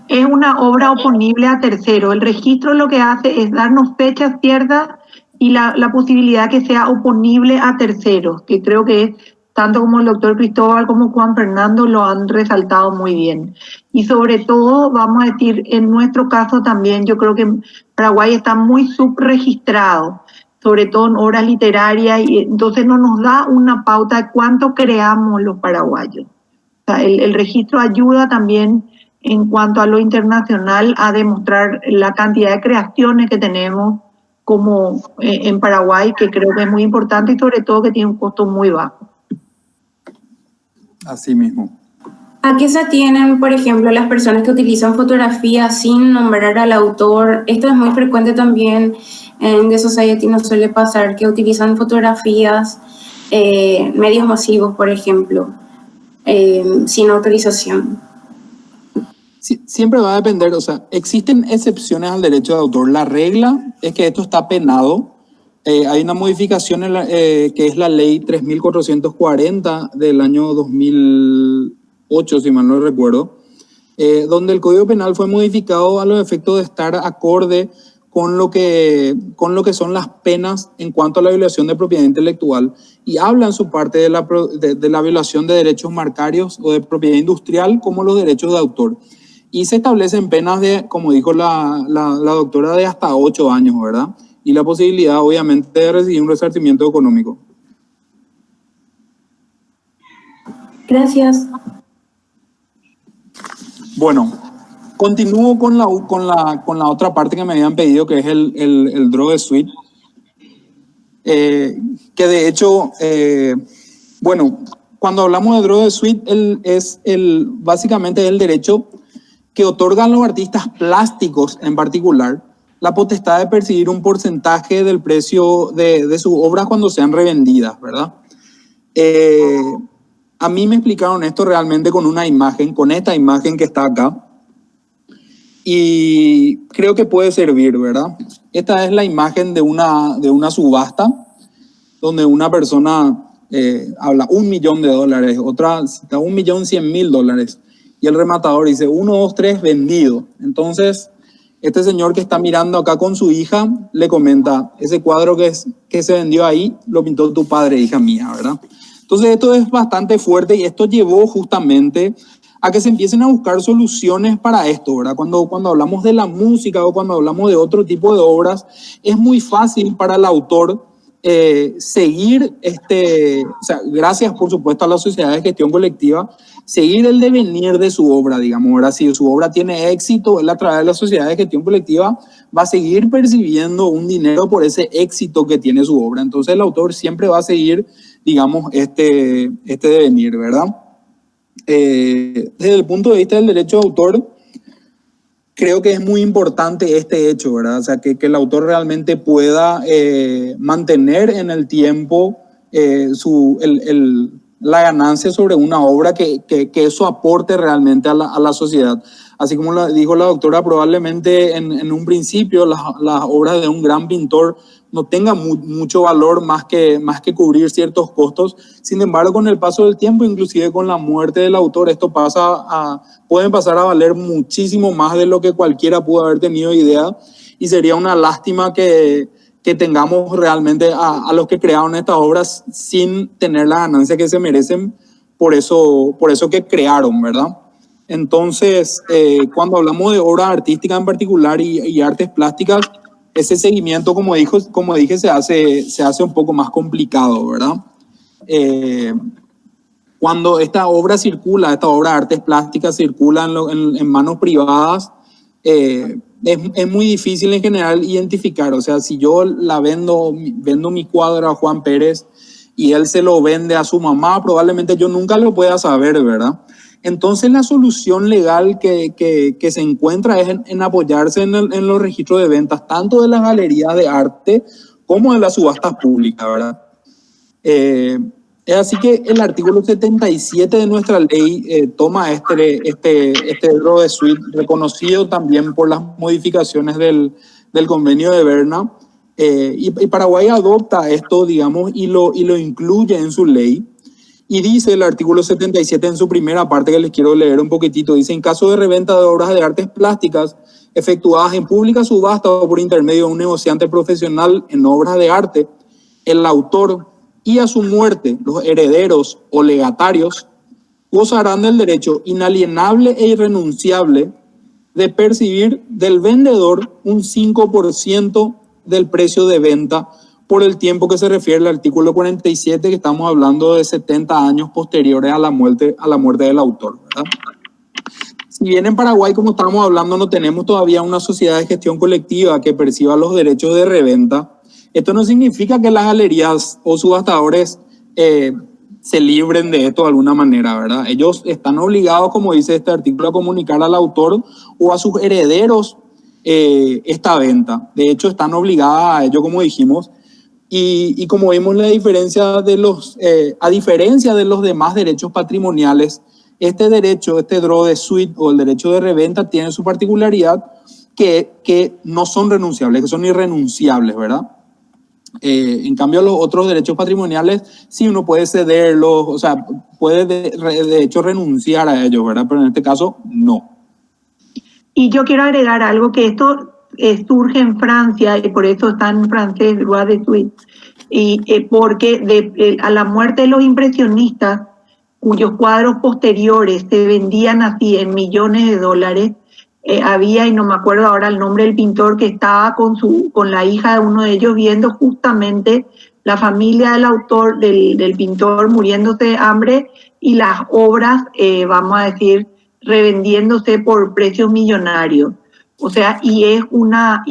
Es una obra oponible a tercero. El registro lo que hace es darnos fechas ciertas y la posibilidad que sea oponible a terceros, que creo que es tanto como el doctor Cristóbal como Juan Fernando lo han resaltado muy bien. Y sobre todo, vamos a decir, en nuestro caso también, yo creo que Paraguay está muy subregistrado, sobre todo en obras literarias, y entonces no nos da una pauta de cuánto creamos los paraguayos. O sea, el registro ayuda también en cuanto a lo internacional a demostrar la cantidad de creaciones que tenemos como en Paraguay, que creo que es muy importante y sobre todo que tiene un costo muy bajo. Así mismo. ¿A qué se atienen, por ejemplo, las personas que utilizan fotografías sin nombrar al autor? Esto es muy frecuente también en The Society, nos suele pasar que utilizan fotografías, medios masivos, por ejemplo, sin autorización. Sí, siempre va a depender, o sea, existen excepciones al derecho de autor. La regla es que esto está penado. Hay una modificación que es la ley 3440 del año 2008, si mal no recuerdo, donde el Código Penal fue modificado a los efectos de estar acorde con lo que son las penas en cuanto a la violación de propiedad intelectual y habla en su parte de la violación de derechos marcarios o de propiedad industrial como los derechos de autor. Y se establecen penas de, como dijo la doctora, de hasta 8 años, ¿verdad? Y la posibilidad, obviamente, de recibir un resarcimiento económico. Gracias. Bueno, continúo con la otra parte que me habían pedido, que es el Droge Suite. Que de hecho, bueno, cuando hablamos de Droge Suite, básicamente es el derecho que otorgan los artistas plásticos en particular la potestad de percibir un porcentaje del precio de sus obras cuando sean revendidas, ¿verdad? A mí me explicaron esto realmente con una imagen, con esta imagen que está acá, y creo que puede servir, ¿verdad? Esta es la imagen de una subasta, donde una persona habla $1 millón, otra cita $1.100.000, y el rematador dice 1, 2, 3, vendido. Entonces, Este señor que está mirando acá con su hija le comenta, ese cuadro que se vendió ahí lo pintó tu padre, hija mía, ¿verdad? Entonces esto es bastante fuerte y esto llevó justamente a que se empiecen a buscar soluciones para esto, ¿verdad? Cuando hablamos de la música o cuando hablamos de otro tipo de obras, es muy fácil para el autor seguir, o sea, gracias por supuesto a la sociedad de gestión colectiva, seguir el devenir de su obra, digamos, ¿verdad? Si su obra tiene éxito, él a través de la sociedad de gestión colectiva va a seguir percibiendo un dinero por ese éxito que tiene su obra. Entonces el autor siempre va a seguir, digamos, este devenir, ¿verdad? Desde el punto de vista del derecho de autor, creo que es muy importante este hecho, ¿verdad? O sea, que el autor realmente pueda mantener en el tiempo la ganancia sobre una obra, que eso aporte realmente a la sociedad. Así como dijo la doctora, probablemente en un principio las obras de un gran pintor no tengan mucho valor más que cubrir ciertos costos. Sin embargo, con el paso del tiempo, inclusive con la muerte del autor, esto pueden pasar a valer muchísimo más de lo que cualquiera pudo haber tenido idea, y sería una lástima que tengamos realmente a los que crearon estas obras sin tener la ganancia que se merecen por eso que crearon, ¿verdad? Entonces, cuando hablamos de obras artísticas en particular y artes plásticas, ese seguimiento, como dije, se hace un poco más complicado, ¿verdad? Cuando esta obra de artes plásticas circula en manos privadas, es muy difícil en general identificar. O sea, si yo vendo mi cuadro a Juan Pérez y él se lo vende a su mamá, probablemente yo nunca lo pueda saber, ¿verdad? Entonces la solución legal que se encuentra es en apoyarse en los registros de ventas, tanto de las galerías de arte como de las subastas públicas, ¿verdad? Es así que el artículo 77 de nuestra ley toma este droit de suite, reconocido también por las modificaciones del convenio de Berna, y Paraguay adopta esto, digamos, y lo incluye en su ley. Y dice el artículo 77 en su primera parte, que les quiero leer un poquitito, dice: en caso de reventa de obras de artes plásticas efectuadas en pública subasta o por intermedio de un negociante profesional en obras de arte, el autor y a su muerte los herederos o legatarios gozarán del derecho inalienable e irrenunciable de percibir del vendedor un 5% del precio de venta por el tiempo que se refiere al artículo 47, que estamos hablando de 70 años posteriores a la muerte del autor, ¿verdad? Si bien en Paraguay, como estábamos hablando, no tenemos todavía una sociedad de gestión colectiva que perciba los derechos de reventa, esto no significa que las galerías o subastadores se libren de esto de alguna manera, ¿verdad? Ellos están obligados, como dice este artículo, a comunicar al autor o a sus herederos esta venta. De hecho, están obligadas a ello, como dijimos. Y como vimos, a diferencia de los demás derechos patrimoniales, este derecho, este droit de suite o el derecho de reventa tiene su particularidad que no son renunciables, que son irrenunciables, ¿verdad? En cambio, los otros derechos patrimoniales, sí, uno puede cederlos, o sea, puede de hecho renunciar a ellos, ¿verdad? Pero en este caso, no. Y yo quiero agregar algo, que esto surge en Francia, y por eso está en francés, droit de suite, y porque a la muerte de los impresionistas, cuyos cuadros posteriores se vendían así en millones de dólares, había, y no me acuerdo ahora el nombre del pintor, que estaba con la hija de uno de ellos viendo justamente la familia del autor, del pintor, muriéndose de hambre, y las obras, vamos a decir, revendiéndose por precios millonarios. O sea, y es una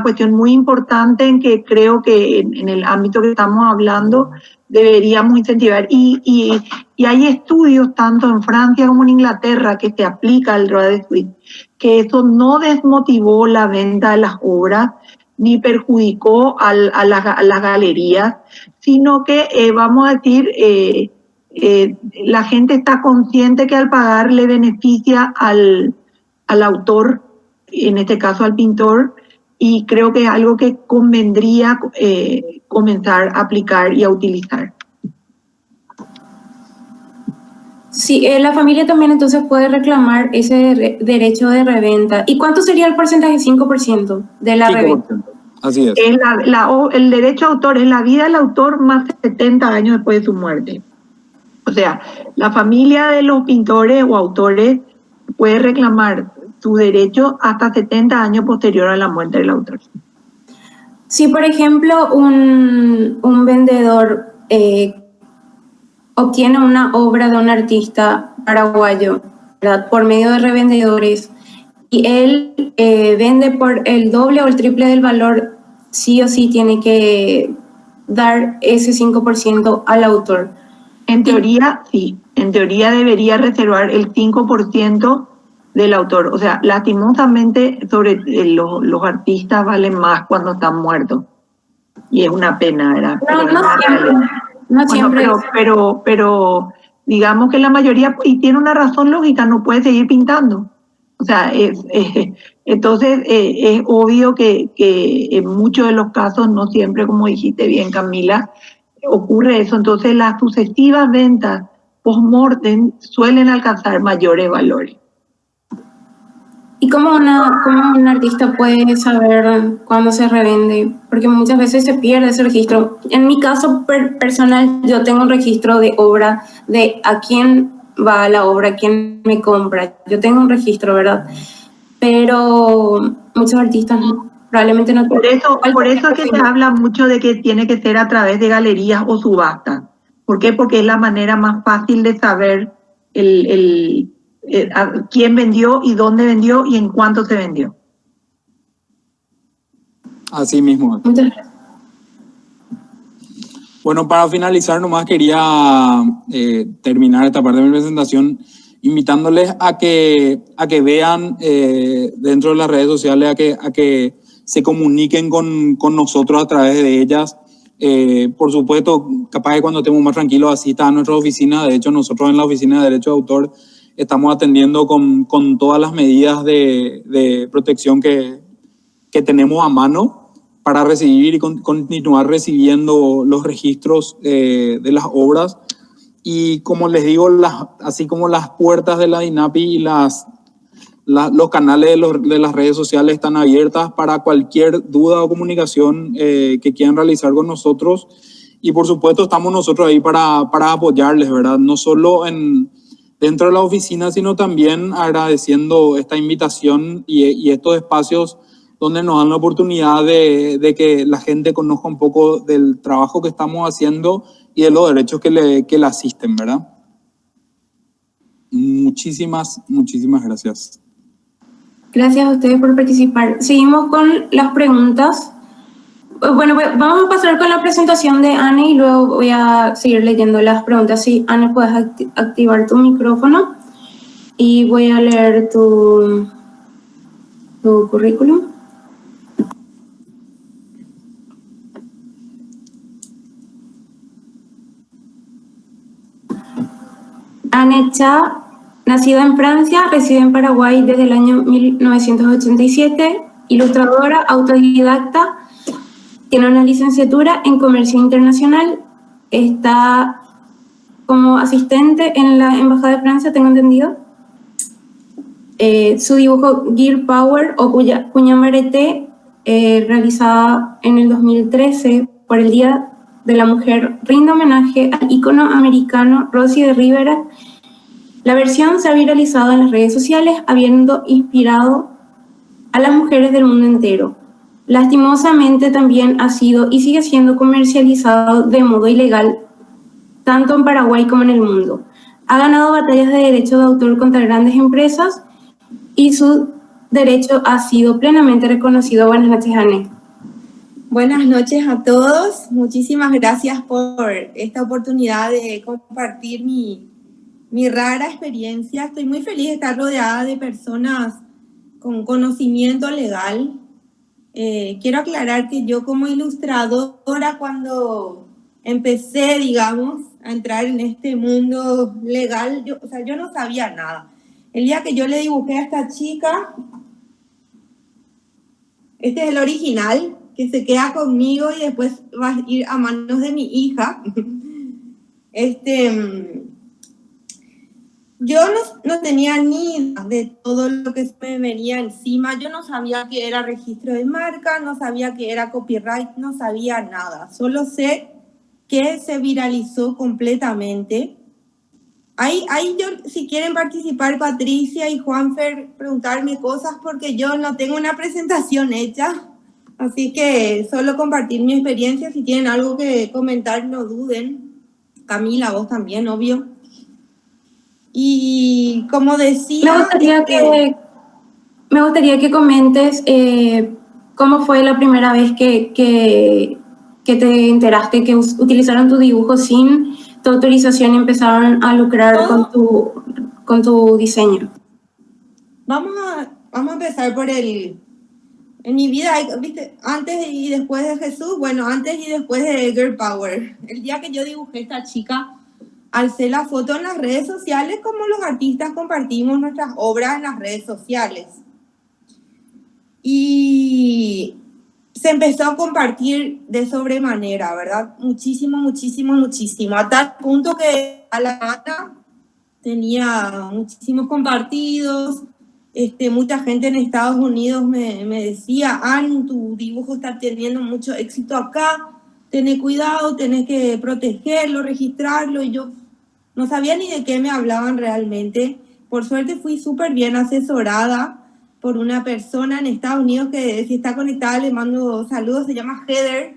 cuestión muy importante en que creo que en el ámbito que estamos hablando deberíamos incentivar. Y hay estudios tanto en Francia como en Inglaterra que se aplica el droit de suite, que eso no desmotivó la venta de las obras ni perjudicó a las galerías, sino que, vamos a decir, la gente está consciente que al pagar le beneficia al autor, en este caso al pintor, y creo que es algo que convendría comenzar a aplicar y a utilizar. Sí, la familia también entonces puede reclamar ese derecho de reventa. ¿Y cuánto sería el porcentaje? 5% de la reventa. 5%. Así es. El derecho a autor es la vida del autor más de 70 años después de su muerte. O sea, la familia de los pintores o autores puede reclamar su derecho hasta 70 años posterior a la muerte del autor. Si, por ejemplo, un vendedor obtiene una obra de un artista paraguayo, ¿verdad?, por medio de revendedores, y él vende por el doble o el triple del valor, sí o sí tiene que dar ese 5% al autor. En teoría, sí. En teoría debería reservar el 5% del autor. O sea, lastimosamente los artistas valen más cuando están muertos. Y es una pena, ¿verdad? No siempre. Pero digamos que la mayoría, y tiene una razón lógica, no puede seguir pintando. O sea, entonces es obvio que en muchos de los casos, no siempre, como dijiste bien, Camila, ocurre eso. Entonces las sucesivas ventas post-mortem suelen alcanzar mayores valores. ¿Y cómo un artista puede saber cuándo se revende? Porque muchas veces se pierde ese registro. En mi caso personal, yo tengo un registro de obra, de a quién va la obra, quién me compra. Yo tengo un registro, ¿verdad? Pero muchos artistas probablemente no. Por eso es que se habla mucho de que tiene que ser a través de galerías o subastas. ¿Por qué? Porque es la manera más fácil de saber quién vendió y dónde vendió y en cuánto se vendió. Así mismo. Muchas gracias. Bueno, para finalizar, nomás quería terminar esta parte de mi presentación invitándoles a que vean dentro de las redes sociales, a que se comuniquen con nosotros a través de ellas. Por supuesto, capaz que cuando estemos más tranquilos asistan a nuestra oficina. De hecho, nosotros en la oficina de Derecho de Autor estamos atendiendo con todas las medidas de protección que tenemos a mano para recibir y continuar recibiendo los registros de las obras. Y como les digo, así como las puertas de la DINAPI y los canales de las redes sociales están abiertas para cualquier duda o comunicación que quieran realizar con nosotros. Y por supuesto estamos nosotros ahí para apoyarles, ¿verdad? No solo dentro de la oficina, sino también agradeciendo esta invitación y estos espacios donde nos dan la oportunidad de que la gente conozca un poco del trabajo que estamos haciendo y de los derechos que le asisten, ¿verdad? Muchísimas gracias. Gracias a ustedes por participar. Seguimos con las preguntas. Bueno, vamos a pasar con la presentación de Anne y luego voy a seguir leyendo las preguntas. Sí, Anne, puedes activar tu micrófono y voy a leer tu currículum. Anne Cha, nacida en Francia, reside en Paraguay desde el año 1987, ilustradora, autodidacta, tiene una licenciatura en Comercio Internacional, está como asistente en la Embajada de Francia, tengo entendido. Su dibujo Gear Power o Cuñamarete, realizada en el 2013 por el Día de la Mujer, rinde homenaje al ícono americano Rosie de Rivera. La versión se ha viralizado en las redes sociales, habiendo inspirado a las mujeres del mundo entero. Lastimosamente también ha sido y sigue siendo comercializado de modo ilegal, tanto en Paraguay como en el mundo. Ha ganado batallas de derecho de autor contra grandes empresas y su derecho ha sido plenamente reconocido. Buenas noches, Anne. Buenas noches a todos. Muchísimas gracias por esta oportunidad de compartir mi rara experiencia. Estoy muy feliz de estar rodeada de personas con conocimiento legal. Quiero aclarar que yo como ilustradora, cuando empecé, digamos, a entrar en este mundo legal, yo no sabía nada. El día que yo le dibujé a esta chica, este es el original, que se queda conmigo y después va a ir a Yo no tenía ni idea de todo lo que se me venía encima. Yo no sabía que era registro de marca, no sabía que era copyright, no sabía nada. Solo sé que se viralizó completamente. Ahí yo, si quieren participar Patricia y Juanfer, preguntarme cosas porque yo no tengo una presentación hecha. Así que solo compartir mi experiencia. Si tienen algo que comentar, no duden. Camila, vos también, obvio. Y como decía... Me gustaría que comentes cómo fue la primera vez que te enteraste que utilizaron tu dibujo sin tu autorización y empezaron a lucrar con tu diseño. Vamos a empezar por en mi vida, ¿viste? Antes y después de Jesús, bueno, antes y después de Girl Power. El día que yo dibujé esta chica, alcé la foto en las redes sociales como los artistas compartimos nuestras obras en las redes sociales. Y se empezó a compartir de sobremanera, ¿verdad? Muchísimo, muchísimo, muchísimo. A tal punto que a la gata tenía muchísimos compartidos. Mucha gente en Estados Unidos me decía, tu dibujo está teniendo mucho éxito acá, tenés cuidado, tenés que protegerlo, registrarlo, y yo no sabía ni de qué me hablaban realmente. Por suerte fui súper bien asesorada por una persona en Estados Unidos que, si está conectada, le mando saludos, se llama Heather.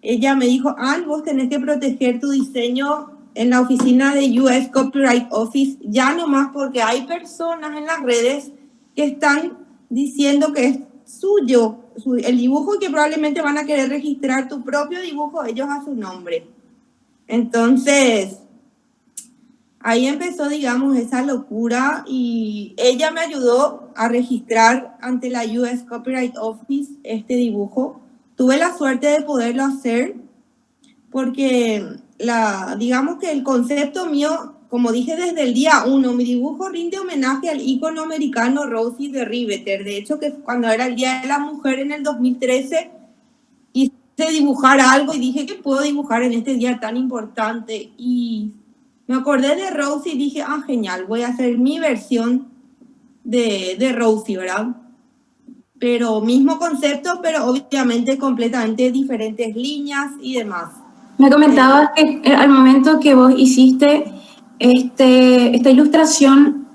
Ella me dijo, vos tenés que proteger tu diseño en la oficina de US Copyright Office, ya nomás porque hay personas en las redes que están diciendo que es suyo el dibujo y que probablemente van a querer registrar tu propio dibujo ellos a su nombre. Entonces, ahí empezó, digamos, esa locura y ella me ayudó a registrar ante la US Copyright Office este dibujo. Tuve la suerte de poderlo hacer porque digamos que el concepto mío, como dije desde el día 1, mi dibujo rinde homenaje al ícono americano Rosie de Riveter. De hecho, que cuando era el Día de la Mujer en el 2013, hice dibujar algo y dije que puedo dibujar en este día tan importante. Y me acordé de Rosie y dije, genial, voy a hacer mi versión de Rosie, ¿verdad? Pero mismo concepto, pero obviamente completamente diferentes líneas y demás. Me comentabas que al momento que vos hiciste esta ilustración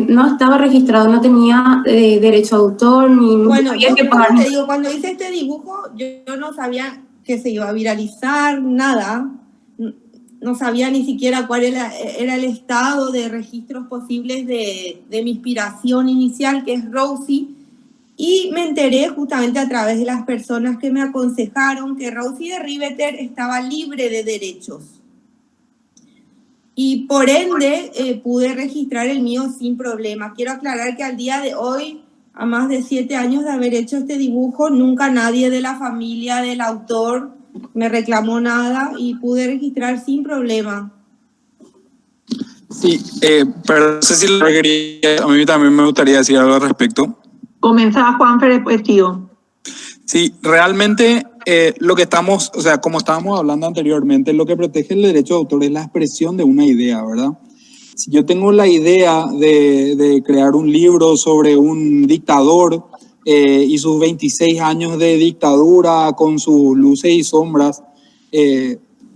no estaba registrado, no tenía derecho a autor, ni había que pagar. Te digo, cuando hice este dibujo, yo no sabía que se iba a viralizar, nada. No sabía ni siquiera cuál era el estado de registros posibles de mi inspiración inicial, que es Rosie. Y me enteré justamente a través de las personas que me aconsejaron que Rosie de Riveter estaba libre de derechos. Y por ende pude registrar el mío sin problema. Quiero aclarar que al día de hoy, a más de 7 años de haber hecho este dibujo, nunca nadie de la familia del autor me reclamó nada y pude registrar sin problema. Sí, pero no sé si a mí también me gustaría decir algo al respecto. Comenzaba Juanfer, después tío. Sí, realmente lo que estamos, o sea, como estábamos hablando anteriormente, lo que protege el derecho de autor es la expresión de una idea, ¿verdad? Si yo tengo la idea de crear un libro sobre un dictador y sus 26 años de dictadura con sus luces y sombras,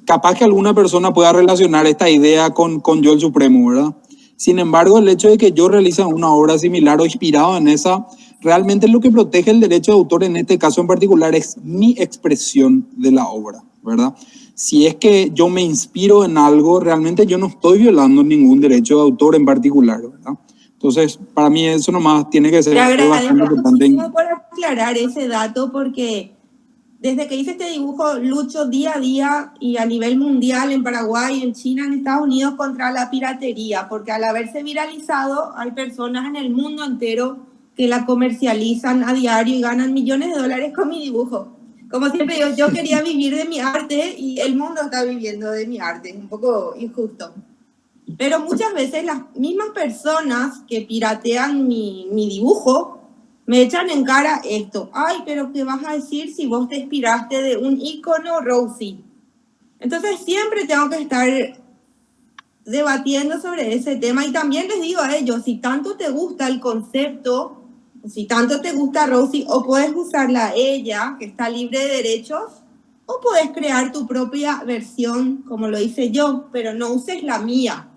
capaz que alguna persona pueda relacionar esta idea con Yo el Supremo, ¿verdad? Sin embargo, el hecho de que yo realice una obra similar o inspirada en esa, realmente lo que protege el derecho de autor en este caso en particular es mi expresión de la obra, ¿verdad? Si es que yo me inspiro en algo, realmente yo no estoy violando ningún derecho de autor en particular, ¿verdad? Entonces, para mí eso nomás tiene que ser bastante importante. Por aclarar ese dato, porque desde que hice este dibujo lucho día a día y a nivel mundial en Paraguay, en China, en Estados Unidos contra la piratería, porque al haberse viralizado hay personas en el mundo entero que la comercializan a diario y ganan millones de dólares con mi dibujo. Como siempre digo, yo quería vivir de mi arte y el mundo está viviendo de mi arte, es un poco injusto. Pero muchas veces las mismas personas que piratean mi dibujo me echan en cara esto. Ay, pero ¿qué vas a decir si vos te inspiraste de un ícono Rosie? Entonces siempre tengo que estar debatiendo sobre ese tema y también les digo a ellos, si tanto te gusta el concepto, si tanto te gusta Rosie, o puedes usarla a ella, que está libre de derechos, o puedes crear tu propia versión, como lo hice yo, pero no uses la mía.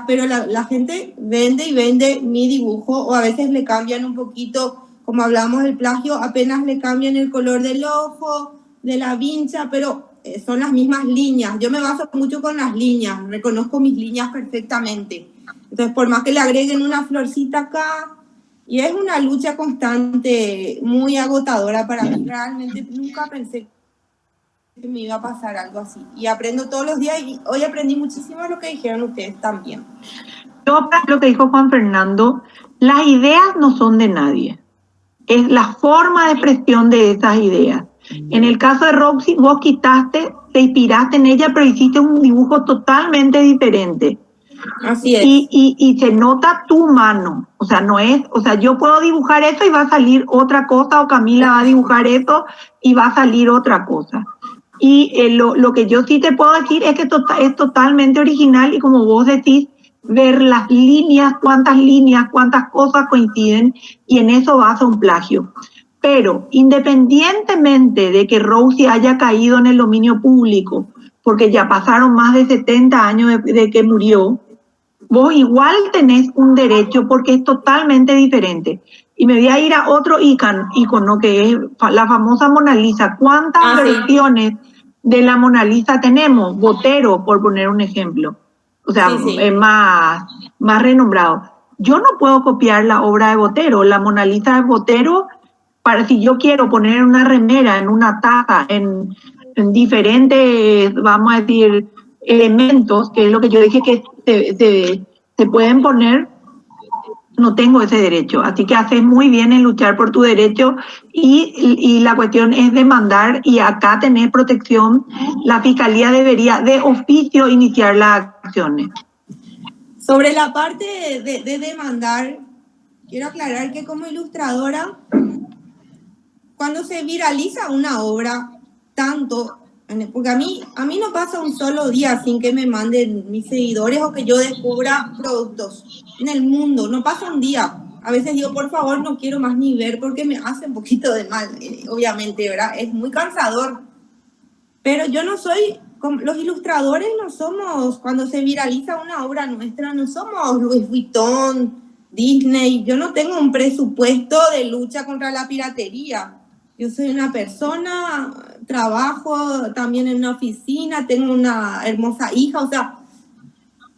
Pero la gente vende y vende mi dibujo, o a veces le cambian un poquito, como hablamos del plagio, apenas le cambian el color del ojo, de la vincha, pero son las mismas líneas. Yo me baso mucho con las líneas, reconozco mis líneas perfectamente. Entonces, por más que le agreguen una florcita acá, y es una lucha constante, muy agotadora para mí. Realmente nunca pensé que me iba a pasar algo así. Y aprendo todos los días, y hoy aprendí muchísimo lo que dijeron ustedes también. Yo, lo que dijo Juan Fernando, las ideas no son de nadie. Es la forma de expresión de esas ideas. En el caso de Roxy, vos te inspiraste en ella, pero hiciste un dibujo totalmente diferente. Así es. Y se nota tu mano. O sea, no es, o sea, yo puedo dibujar eso y va a salir otra cosa, o Camila va a dibujar eso y va a salir otra cosa. Y lo que yo sí te puedo decir es que es totalmente original, y como vos decís, ver las líneas, cuántas cosas coinciden, y en eso basa un plagio. Pero independientemente de que Rosie haya caído en el dominio público, porque ya pasaron más de 70 años de que murió, vos igual tenés un derecho, porque es totalmente diferente. Y me voy a ir a otro ícono, que es la famosa Mona Lisa. ¿Cuántas versiones de la Mona Lisa tenemos? Botero, por poner un ejemplo. O sea, es más renombrado. Yo no puedo copiar la obra de Botero. La Mona Lisa de Botero, si yo quiero poner una remera, en una taza, en diferentes, vamos a decir, elementos, que es lo que yo dije que se pueden poner, no tengo ese derecho. Así que haces muy bien en luchar por tu derecho, y la cuestión es demandar, y acá tenés protección. La Fiscalía debería de oficio iniciar las acciones. Sobre la parte de demandar, quiero aclarar que como ilustradora, cuando se viraliza una obra tanto, porque a mí no pasa un solo día sin que me manden mis seguidores o que yo descubra productos en el mundo, no pasa un día. A veces digo, por favor, no quiero más ni ver, porque me hace un poquito de mal, obviamente, ¿verdad? Es muy cansador. Pero yo no soy, los ilustradores no somos, cuando se viraliza una obra nuestra, no somos Louis Vuitton, Disney. Yo no tengo un presupuesto de lucha contra la piratería. Yo soy una persona, trabajo también en una oficina, tengo una hermosa hija, o sea,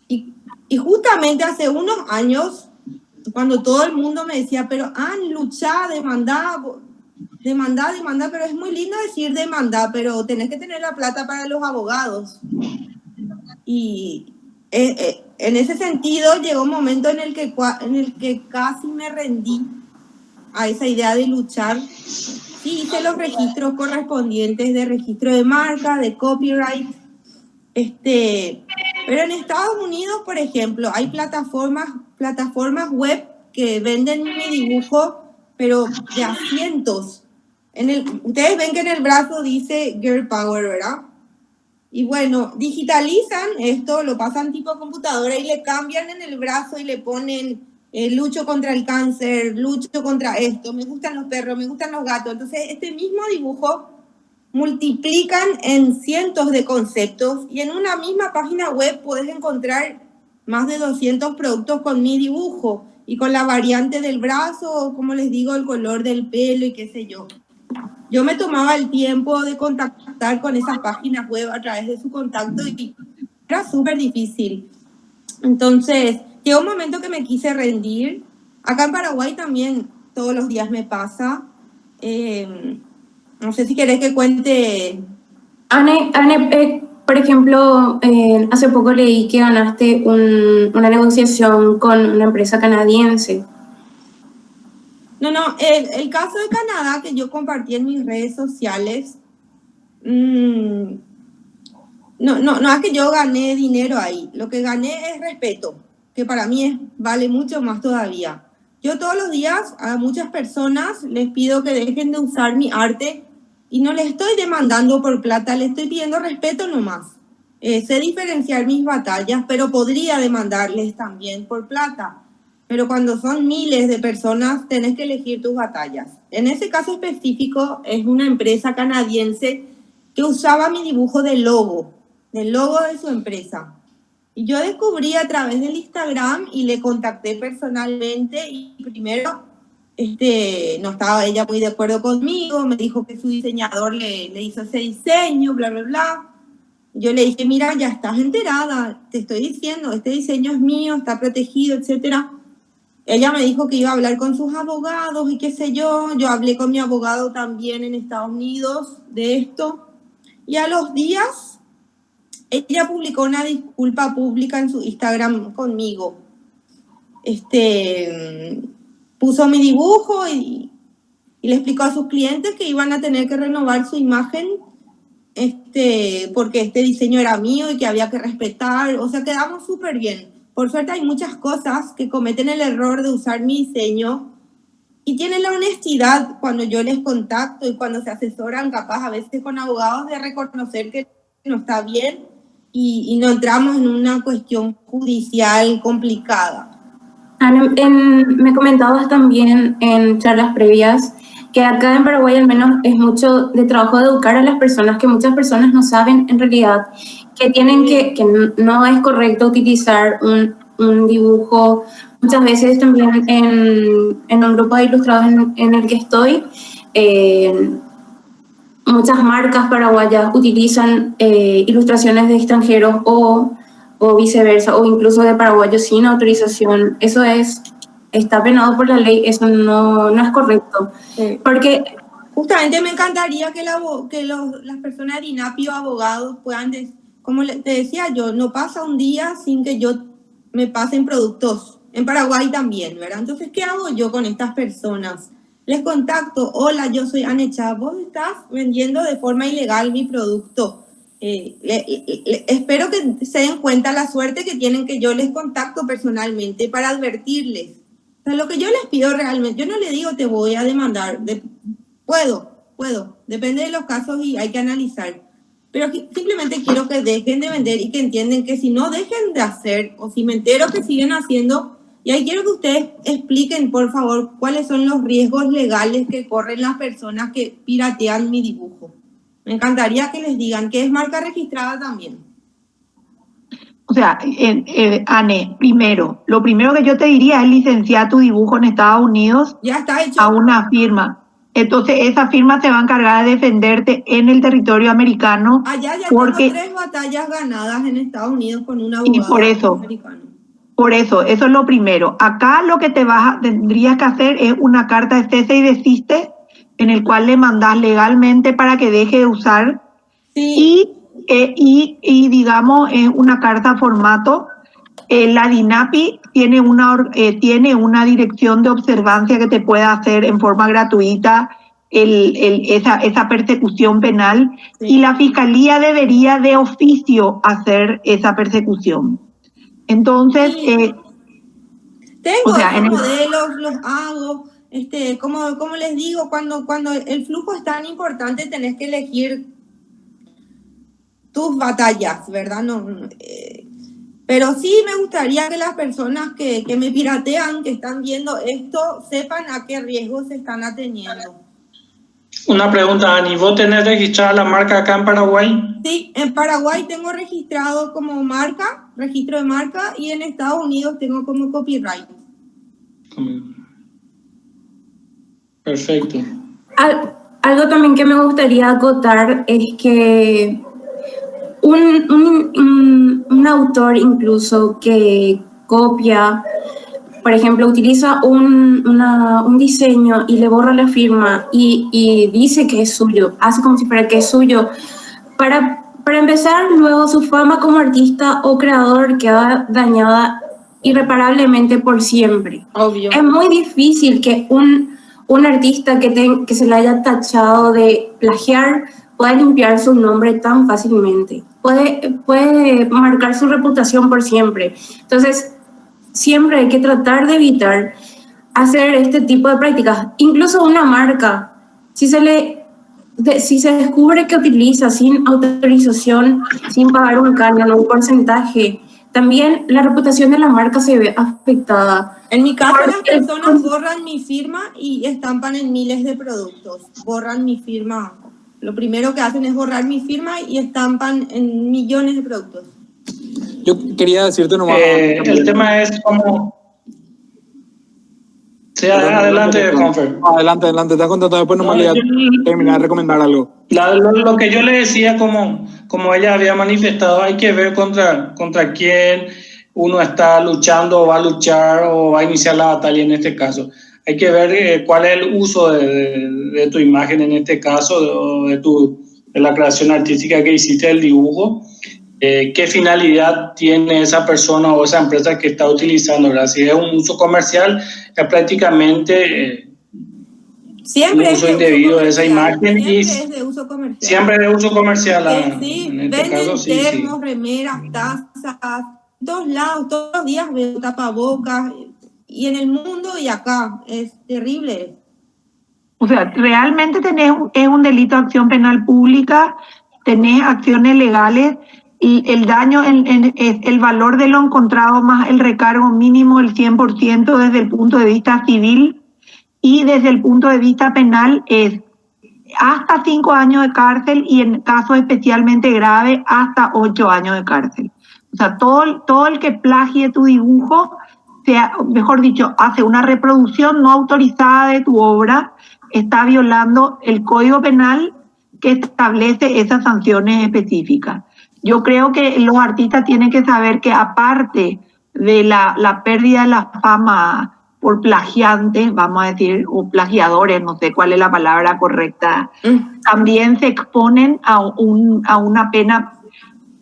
y justamente hace unos años, cuando todo el mundo me decía, pero luchá, demandá, pero es muy lindo decir demandá, pero tenés que tener la plata para los abogados. Y en ese sentido llegó un momento en el que casi me rendí a esa idea de luchar. Sí, hice los registros correspondientes de registro de marca, de copyright. Pero en Estados Unidos, por ejemplo, hay plataformas web que venden mi dibujo, pero de a cientos. Ustedes ven que en el brazo dice Girl Power, ¿verdad? Y bueno, digitalizan esto, lo pasan tipo computadora y le cambian en el brazo y le ponen lucho contra el cáncer, lucho contra esto, me gustan los perros, me gustan los gatos. Entonces, este mismo dibujo multiplican en cientos de conceptos, y en una misma página web puedes encontrar más de 200 productos con mi dibujo y con la variante del brazo, como les digo, el color del pelo y qué sé yo. Yo me tomaba el tiempo de contactar con esas páginas web a través de su contacto, y era súper difícil. Entonces, llegó un momento que me quise rendir. Acá en Paraguay también todos los días me pasa. No sé si querés que cuente. Anne, por ejemplo, hace poco leí que ganaste una negociación con una empresa canadiense. No, el caso de Canadá que yo compartí en mis redes sociales, no es que yo gané dinero ahí. Lo que gané es respeto, que para mí vale mucho más todavía. Yo todos los días a muchas personas les pido que dejen de usar mi arte, y no les estoy demandando por plata, les estoy pidiendo respeto nomás. sé diferenciar mis batallas, pero podría demandarles también por plata. Pero cuando son miles de personas, tenés que elegir tus batallas. En ese caso específico, es una empresa canadiense que usaba mi dibujo del logo de su empresa. Y yo descubrí a través del Instagram y le contacté personalmente y primero no estaba ella muy de acuerdo conmigo, me dijo que su diseñador le hizo ese diseño, bla, bla, bla. Yo le dije, mira, ya estás enterada, te estoy diciendo, este diseño es mío, está protegido, etcétera. Ella me dijo que iba a hablar con sus abogados y qué sé yo. Yo hablé con mi abogado también en Estados Unidos de esto. Y a los días, ella publicó una disculpa pública en su Instagram conmigo. Puso mi dibujo y le explicó a sus clientes que iban a tener que renovar su imagen porque este diseño era mío y que había que respetar. O sea, quedamos súper bien. Por suerte hay muchas cosas que cometen el error de usar mi diseño y tienen la honestidad cuando yo les contacto y cuando se asesoran, capaz a veces con abogados, de reconocer que no está bien y no entramos en una cuestión judicial complicada. Ana, me comentabas también en charlas previas que acá en Paraguay al menos es mucho de trabajo de educar a las personas, que muchas personas no saben en realidad que tienen que no es correcto utilizar un dibujo. Muchas veces también en un grupo de ilustrados en el que estoy, muchas marcas paraguayas utilizan ilustraciones de extranjeros o viceversa, o incluso de paraguayos sin autorización. Eso está penado por la ley, eso no es correcto. Sí. Porque justamente me encantaría que las personas de INAPI o abogados puedan, como te decía yo, no pasa un día sin que yo me pasen productos. En Paraguay también, ¿verdad? Entonces, ¿qué hago yo con estas personas? Les contacto, hola, yo soy Anecha, vos estás vendiendo de forma ilegal mi producto. Espero que se den cuenta la suerte que tienen que yo les contacto personalmente para advertirles. O sea, lo que yo les pido realmente, yo no les digo te voy a demandar, puedo, depende de los casos y hay que analizar. Pero simplemente quiero que dejen de vender y que entiendan que si no dejen de hacer, o si me entero que siguen haciendo, y ahí quiero que ustedes expliquen, por favor, cuáles son los riesgos legales que corren las personas que piratean mi dibujo. Me encantaría que les digan que es marca registrada también. O sea, Anne, lo primero que yo te diría es licenciar tu dibujo en Estados Unidos. Ya está hecho. A una firma. Entonces, esa firma se va a encargar de defenderte en el territorio americano. Allá ya tengo 3 batallas ganadas en Estados Unidos con un abogado americano. Por eso es lo primero. Acá lo que tendrías que hacer es una carta de cese y desiste, en el cual le mandás legalmente para que deje de usar. Sí. Y digamos, es una carta formato. La DINAPI tiene una dirección de observancia que te puede hacer en forma gratuita esa persecución penal, sí. Y la Fiscalía debería de oficio hacer esa persecución. Entonces, sí. Tengo modelos, los hago, como les digo, cuando el flujo es tan importante tenés que elegir tus batallas, ¿verdad? Pero sí me gustaría que las personas que me piratean, que están viendo esto, sepan a qué riesgos se están ateniendo. Una pregunta, Ani, ¿vos tenés registrada la marca acá en Paraguay? Sí, en Paraguay tengo registrado como marca, registro de marca, y en Estados Unidos tengo como copyright. Perfecto. Algo también que me gustaría acotar es que un autor incluso que copia, por ejemplo, utiliza un diseño y le borra la firma y dice que es suyo, hace como si fuera que es suyo. Para empezar, luego su fama como artista o creador queda dañada irreparablemente por siempre. Obvio. Es muy difícil que un artista que se le haya tachado de plagiar pueda limpiar su nombre tan fácilmente. Puede marcar su reputación por siempre. Entonces, siempre hay que tratar de evitar hacer este tipo de prácticas. Incluso una marca, si se le si se descubre que utiliza sin autorización, sin pagar un canon o un porcentaje, también la reputación de la marca se ve afectada. En mi caso, las personas borran mi firma y estampan en miles de productos. Borran mi firma. Lo primero que hacen es borrar mi firma y estampan en millones de productos. Yo quería decirte nomás. El tema es cómo... Sí, adelante, Confer. Adelante, te estás contando, después nomás le voy a terminar de recomendar algo. Lo que yo le decía, como ella había manifestado, hay que ver contra quién uno está luchando o va a luchar o va a iniciar la batalla en este caso. Hay que ver cuál es el uso de tu imagen en este caso, de la creación artística que hiciste del dibujo. ¿Qué finalidad tiene esa persona o esa empresa que está utilizando? ¿Verdad? Si es un uso comercial, es prácticamente siempre un uso indebido de esa imagen. Siempre es de uso comercial. Siempre de uso comercial. Sí, en este venden caso, sí, termos, remeras, tazas, todos lados, todos los días veo tapabocas, y en el mundo y acá, es terrible. O sea, realmente es un delito de acción penal pública, tenés acciones legales, y el daño es el valor de lo encontrado más el recargo mínimo del 100% desde el punto de vista civil, y desde el punto de vista penal es hasta 5 años de cárcel y en casos especialmente graves hasta 8 años de cárcel. O sea, todo el que plagie tu dibujo, mejor dicho, hace una reproducción no autorizada de tu obra, está violando el Código Penal que establece esas sanciones específicas. Yo creo que los artistas tienen que saber que aparte de la pérdida de la fama por plagiantes, vamos a decir, o plagiadores, no sé cuál es la palabra correcta, también se exponen a una pena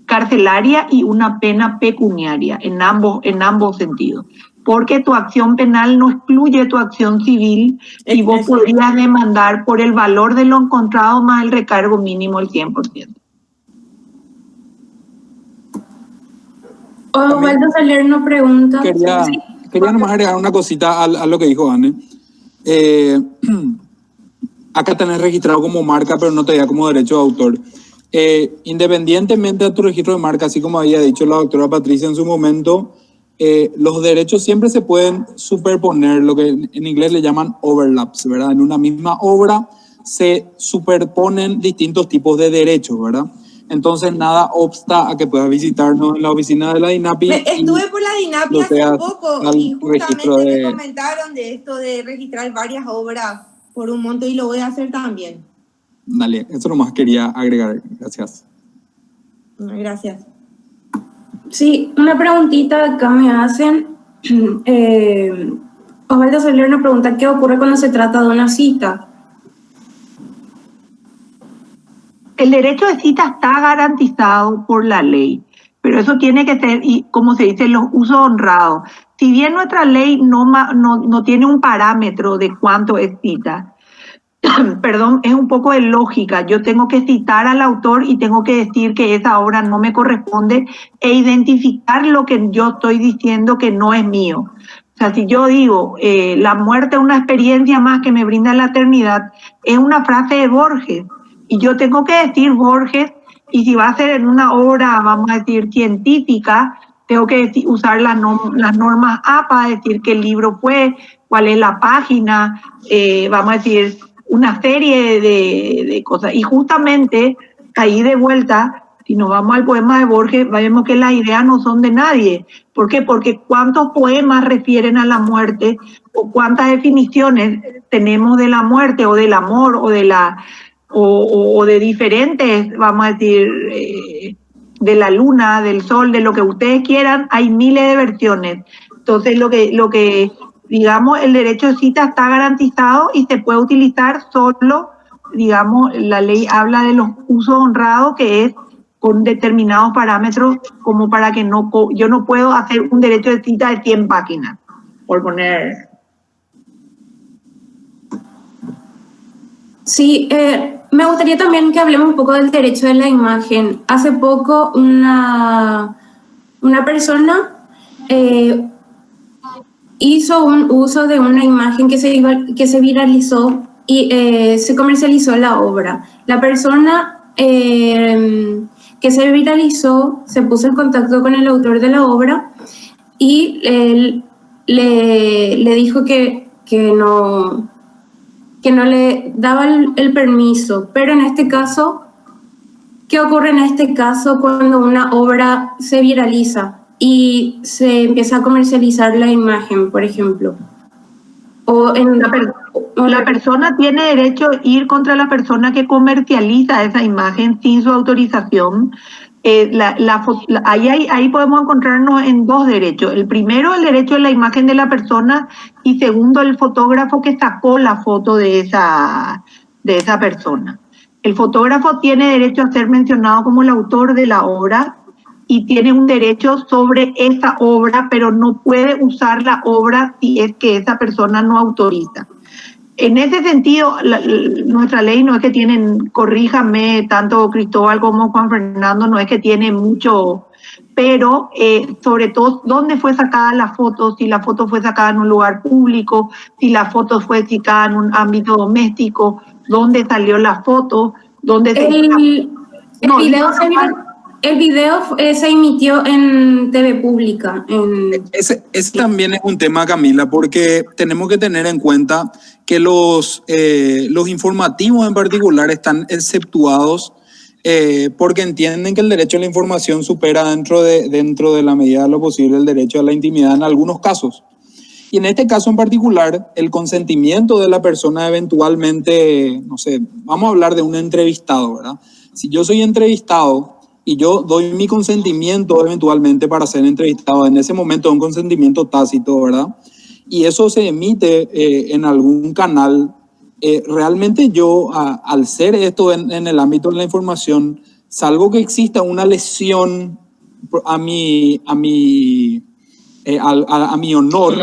carcelaria y una pena pecuniaria en ambos sentidos. Porque tu acción penal no excluye tu acción civil y vos podrías demandar por el valor de lo encontrado más el recargo mínimo del 100%. Osvaldo Salerno pregunta... Quería nomás agregar una cosita a lo que dijo Anne. Acá tenés registrado como marca, pero no te da como derecho de autor. Independientemente de tu registro de marca, así como había dicho la doctora Patricia en su momento, los derechos siempre se pueden superponer, lo que en inglés le llaman overlaps, ¿verdad? En una misma obra se superponen distintos tipos de derechos, ¿verdad? Entonces nada obsta a que puedas visitarnos en la oficina de la DINAPI. Estuve por la DINAPI hace poco y justamente me comentaron de esto de registrar varias obras por un monto y lo voy a hacer también. Dale, eso nomás quería agregar. Gracias. Gracias. Sí, una preguntita acá me hacen. Osvaldo Salerno pregunta, ¿qué ocurre cuando se trata de una cita? El derecho de cita está garantizado por la ley, pero eso tiene que ser, y como se dice, los usos honrados. Si bien nuestra ley no tiene un parámetro de cuánto es cita, perdón, es un poco de lógica. Yo tengo que citar al autor y tengo que decir que esa obra no me corresponde e identificar lo que yo estoy diciendo que no es mío. O sea, si yo digo, la muerte es una experiencia más que me brinda la eternidad, es una frase de Borges. Y yo tengo que decir Borges, y si va a ser en una obra, vamos a decir, científica, tengo que usar las normas APA, decir qué libro fue, cuál es la página, vamos a decir, una serie de cosas. Y justamente, ahí de vuelta, si nos vamos al poema de Borges, vemos que las ideas no son de nadie. ¿Por qué? Porque cuántos poemas refieren a la muerte, o cuántas definiciones tenemos de la muerte, o del amor, o de de diferentes, vamos a decir, de la luna, del sol, de lo que ustedes quieran, hay miles de versiones. Entonces, lo que digamos, el derecho de cita está garantizado y se puede utilizar solo, digamos, la ley habla de los usos honrados, que es con determinados parámetros, como para que yo no puedo hacer un derecho de cita de 100 páginas, por poner... Sí, me gustaría también que hablemos un poco del derecho de la imagen. Hace poco una persona hizo un uso de una imagen que se viralizó y se comercializó la obra. La persona que se viralizó se puso en contacto con el autor de la obra y él le dijo que no le daba el permiso. Pero en este caso, ¿qué ocurre en este caso cuando una obra se viraliza y se empieza a comercializar la imagen, por ejemplo? O la persona tiene derecho a ir contra la persona que comercializa esa imagen sin su autorización. Ahí podemos encontrarnos en dos derechos. El primero, el derecho a la imagen de la persona, y segundo, el fotógrafo que sacó la foto de esa persona. El fotógrafo tiene derecho a ser mencionado como el autor de la obra y tiene un derecho sobre esa obra, pero no puede usar la obra si es que esa persona no autoriza. En ese sentido, nuestra ley no es que tienen, corríjame, tanto Cristóbal como Juan Fernando, no es que tiene mucho, pero sobre todo, ¿dónde fue sacada la foto? Si la foto fue sacada en un lugar público, si la foto fue sacada en un ámbito doméstico, ¿dónde salió la foto? ¿Dónde El video se emitió en TV Pública. Ese también es un tema, Camila, porque tenemos que tener en cuenta que los informativos en particular están exceptuados porque entienden que el derecho a la información supera dentro de la medida de lo posible el derecho a la intimidad en algunos casos. Y en este caso en particular, el consentimiento de la persona eventualmente, no sé, vamos a hablar de un entrevistado, ¿verdad? Si yo soy entrevistado y yo doy mi consentimiento eventualmente para ser entrevistado, en ese momento un consentimiento tácito, ¿verdad? Y eso se emite en algún canal. Realmente yo, al ser esto en el ámbito de la información, salvo que exista una lesión a mi honor,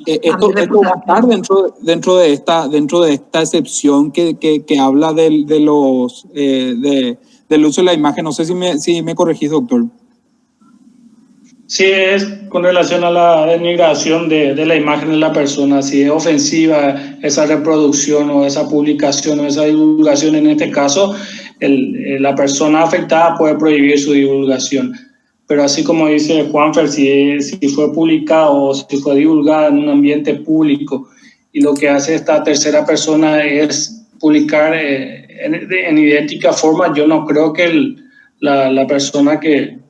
esto va a estar dentro de esta excepción que habla del uso de la imagen. No sé si me corregís, doctor. Sí, es con relación a la denigración de la imagen de la persona, si es ofensiva esa reproducción o esa publicación o esa divulgación. En este caso, la persona afectada puede prohibir su divulgación. Pero así como dice Juanfer, si fue publicado o si fue divulgada en un ambiente público y lo que hace esta tercera persona es publicar en idéntica forma, yo no creo que la persona que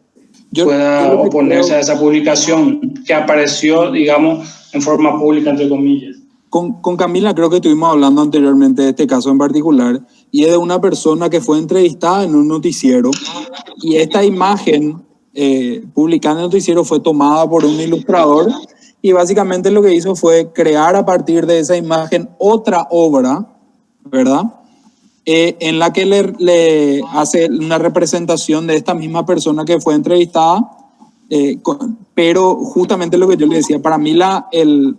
pueda oponerse a esa publicación que apareció, digamos, en forma pública, entre comillas. Con Camila creo que estuvimos hablando anteriormente de este caso en particular, y es de una persona que fue entrevistada en un noticiero, y esta imagen publicada en el noticiero fue tomada por un ilustrador, y básicamente lo que hizo fue crear a partir de esa imagen otra obra, ¿verdad? En la que le hace una representación de esta misma persona que fue entrevistada, pero justamente lo que yo le decía, para mí el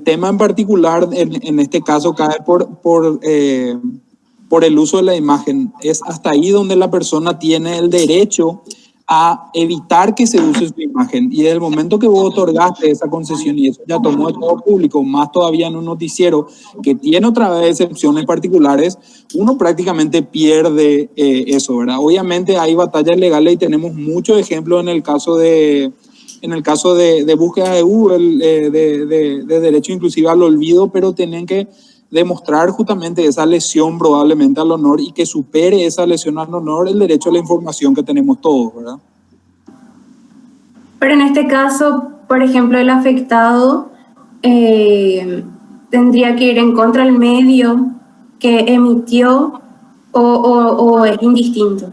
tema en particular en este caso cae por el uso de la imagen. Es hasta ahí donde la persona tiene el derecho a evitar que se use su imagen, y desde el momento que vos otorgaste esa concesión y eso ya tomó de todo público, más todavía en un noticiero que tiene otra vez excepciones particulares, uno prácticamente pierde eso, ¿verdad? Obviamente hay batallas legales y tenemos muchos ejemplos en el caso de búsqueda de Google, de derecho inclusive al olvido, pero tienen que demostrar justamente esa lesión probablemente al honor, y que supere esa lesión al honor el derecho a la información que tenemos todos, ¿verdad? Pero en este caso, por ejemplo, el afectado tendría que ir en contra del medio que emitió o es indistinto.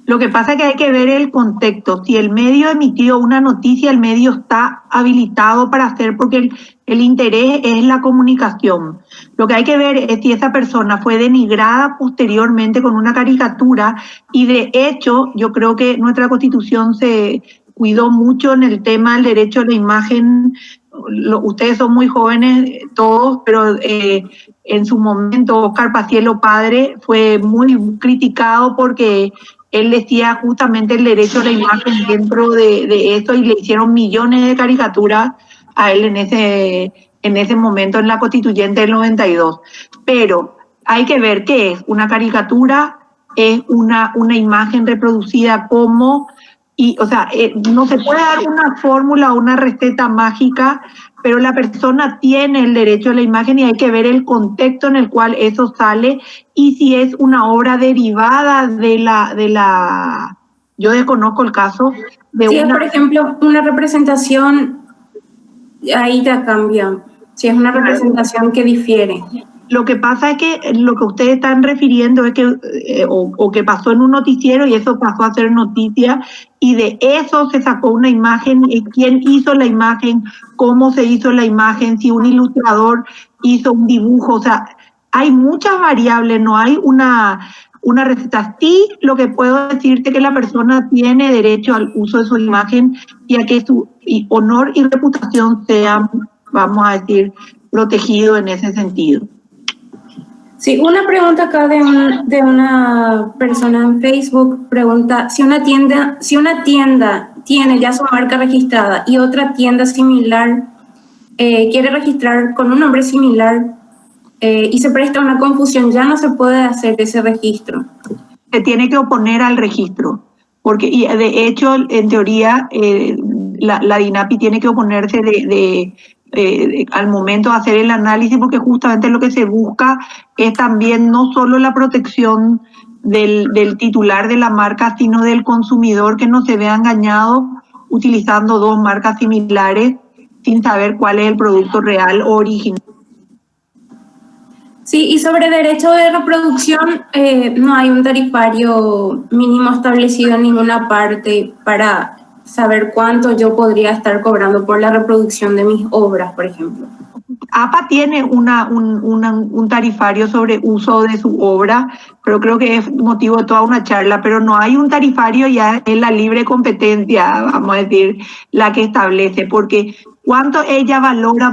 Lo que pasa es que hay que ver el contexto. Si el medio emitió una noticia, el medio está habilitado para hacer, porque el interés es la comunicación. Lo que hay que ver es si esa persona fue denigrada posteriormente con una caricatura, y de hecho yo creo que nuestra Constitución se cuidó mucho en el tema del derecho a la imagen. Ustedes son muy jóvenes todos, pero en su momento Oscar Paciello padre fue muy criticado porque él decía justamente el derecho a la imagen dentro de esto, y le hicieron millones de caricaturas a él en en ese momento en la Constituyente del 92. Pero hay que ver qué es una caricatura, es una imagen reproducida como, o sea, no se puede dar una fórmula o una receta mágica, pero la persona tiene el derecho a la imagen y hay que ver el contexto en el cual eso sale y si es una obra derivada de la yo desconozco el caso de si es, por ejemplo, una representación, ahí ya cambia. Si es una representación que difiere. Lo que pasa es que lo que ustedes están refiriendo es que o que pasó en un noticiero y eso pasó a ser noticia y de eso se sacó una imagen, quién hizo la imagen, cómo se hizo la imagen, si un ilustrador hizo un dibujo, o sea, hay muchas variables, no hay una receta. Sí, lo que puedo decirte es que la persona tiene derecho al uso de su imagen y a que su honor y reputación sean, vamos a decir, protegidos en ese sentido. Sí, una pregunta acá de una persona en Facebook pregunta si una tienda tiene ya su marca registrada y otra tienda similar quiere registrar con un nombre similar y se presta una confusión, ya no se puede hacer ese registro. Se tiene que oponer al registro, porque y de hecho, en teoría, la DINAPI tiene que oponerse al momento de hacer el análisis, porque justamente lo que se busca es también no solo la protección del titular de la marca, sino del consumidor, que no se vea engañado utilizando dos marcas similares sin saber cuál es el producto real o original. Sí, y sobre derecho de reproducción, no hay un tarifario mínimo establecido en ninguna parte para saber cuánto yo podría estar cobrando por la reproducción de mis obras, por ejemplo. APA tiene un tarifario sobre uso de su obra, pero creo que es motivo de toda una charla, pero no hay un tarifario, ya es la libre competencia, vamos a decir, la que establece, porque cuánto ella valora,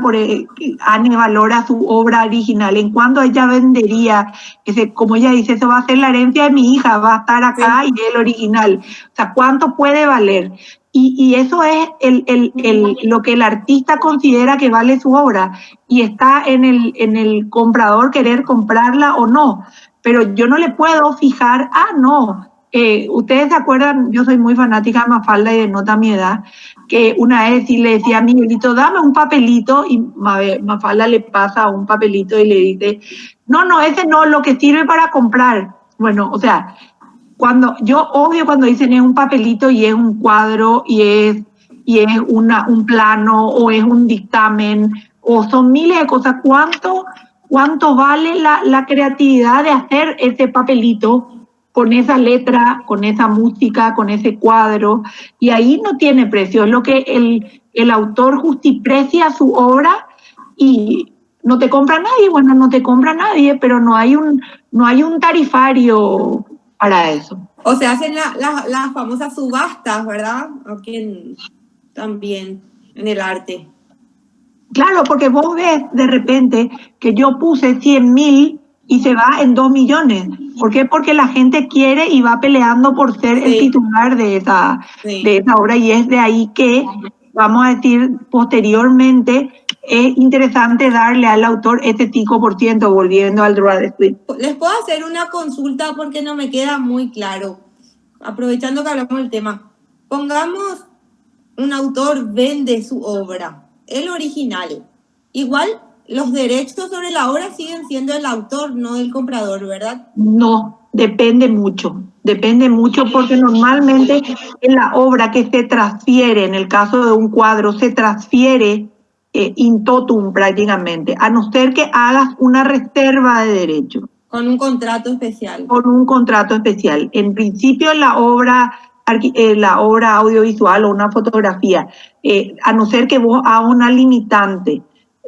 Anne valora su obra original, en cuánto ella vendería, como ella dice, eso va a ser la herencia de mi hija, va a estar acá sí. Y el original, o sea, cuánto puede valer. Y eso es lo que el artista considera que vale su obra y está en el comprador querer comprarla o no. Pero yo no le puedo fijar, no. Ustedes se acuerdan, yo soy muy fanática de Mafalda y de Nota Mi Edad, que una vez sí le decía a Miguelito, dame un papelito, y Mafalda le pasa un papelito y le dice, no, ese no, lo que sirve para comprar. Bueno, o sea, cuando dicen es un papelito y es un cuadro y es un plano o es un dictamen o son miles de cosas, ¿cuánto vale la creatividad de hacer ese papelito con esa letra, con esa música, con ese cuadro? Y ahí no tiene precio, es lo que el autor justiprecia su obra y no te compra nadie, bueno, no te compra nadie, pero no hay un tarifario para eso. O se hacen las famosas subastas, ¿verdad? Aquí también en el arte. Claro, porque vos ves de repente que yo puse 100.000 y se va en 2 millones. ¿Por qué? Porque la gente quiere y va peleando por ser el titular de esa obra, y es de ahí que, vamos a decir, posteriormente es interesante darle al autor ese 5%, volviendo al droit de suite. Les puedo hacer una consulta porque no me queda muy claro, aprovechando que hablamos del tema. Pongamos, un autor vende su obra, el original. Igual, los derechos sobre la obra siguen siendo del autor, no del comprador, ¿verdad? No, depende mucho porque normalmente en la obra que se transfiere, en el caso de un cuadro, se transfiere in totum prácticamente, a no ser que hagas una reserva de derechos. Con un contrato especial. Con un contrato especial. En principio la obra audiovisual o una fotografía, a no ser que vos hagas una limitante.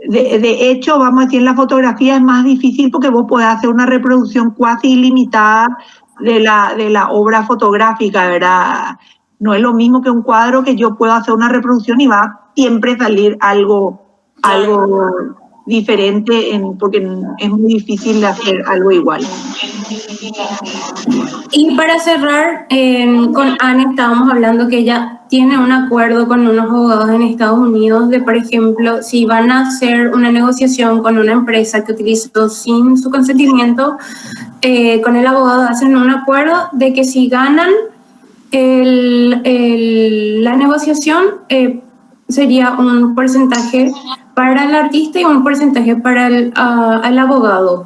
De hecho, vamos a decir, en la fotografía es más difícil porque vos podés hacer una reproducción cuasi ilimitada de la obra fotográfica, ¿verdad? No es lo mismo que un cuadro que yo puedo hacer una reproducción y va a siempre salir algo diferente porque es muy difícil de hacer algo igual. Y para cerrar, con Anne estábamos hablando que ella tiene un acuerdo con unos abogados en Estados Unidos de, por ejemplo, si van a hacer una negociación con una empresa que utilizó sin su consentimiento, con el abogado hacen un acuerdo de que si ganan la negociación, sería un porcentaje para el artista y un porcentaje para el abogado.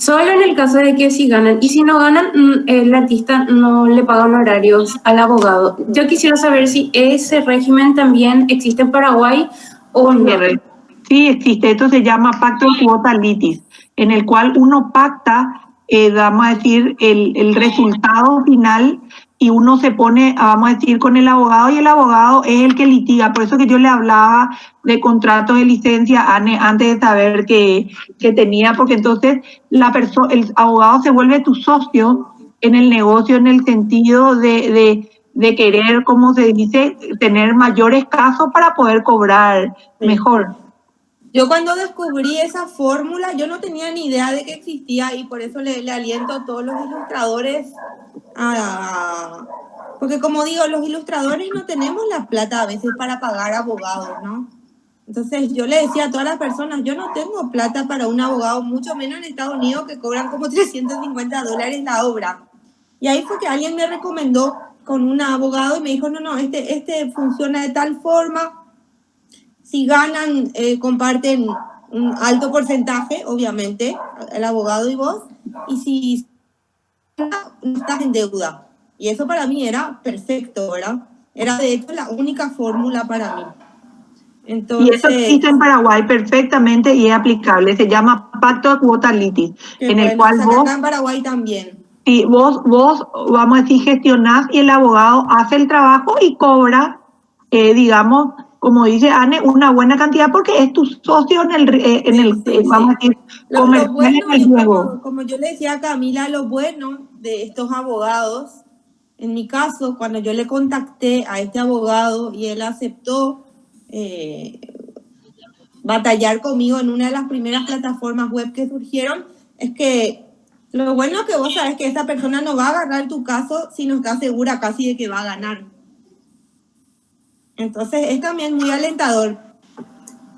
Solo en el caso de que si ganan, y si no ganan, el artista no le paga honorarios al abogado. Yo quisiera saber si ese régimen también existe en Paraguay o no. Sí, existe. Esto se llama pacto de quota litis, en el cual uno pacta, vamos a decir, el resultado final, y uno se pone, vamos a decir, con el abogado, y el abogado es el que litiga. Por eso que yo le hablaba de contratos de licencia antes de saber que tenía, porque entonces el abogado se vuelve tu socio en el negocio, en el sentido de querer, como se dice, tener mayores casos para poder cobrar mejor. Yo cuando descubrí esa fórmula, yo no tenía ni idea de que existía, y por eso le aliento a todos los ilustradores porque, como digo, los ilustradores no tenemos la plata a veces para pagar abogados, ¿no? Entonces yo le decía a todas las personas, yo no tengo plata para un abogado, mucho menos en Estados Unidos, que cobran como $350 la obra. Y ahí fue que alguien me recomendó con un abogado y me dijo, no, este funciona de tal forma. Si ganan, comparten un alto porcentaje, obviamente, el abogado y vos, y si no estás en deuda. Y eso para mí era perfecto, ¿verdad? Era de hecho la única fórmula para mí. Entonces, y eso existe en Paraguay perfectamente y es aplicable. Se llama pacto de quota litis, en el cual vos... acá en Paraguay también. Sí, vos, vamos a decir, gestionás, y el abogado hace el trabajo y cobra, digamos, como dice Anne, una buena cantidad, porque es tu socio en el vamos a decir, comercial, en el juego. Como yo le decía a Camila, lo bueno de estos abogados, en mi caso, cuando yo le contacté a este abogado y él aceptó batallar conmigo en una de las primeras plataformas web que surgieron, es que lo bueno es que vos sabés que esa persona no va a agarrar tu caso si no está segura casi de que va a ganar. Entonces es también muy alentador.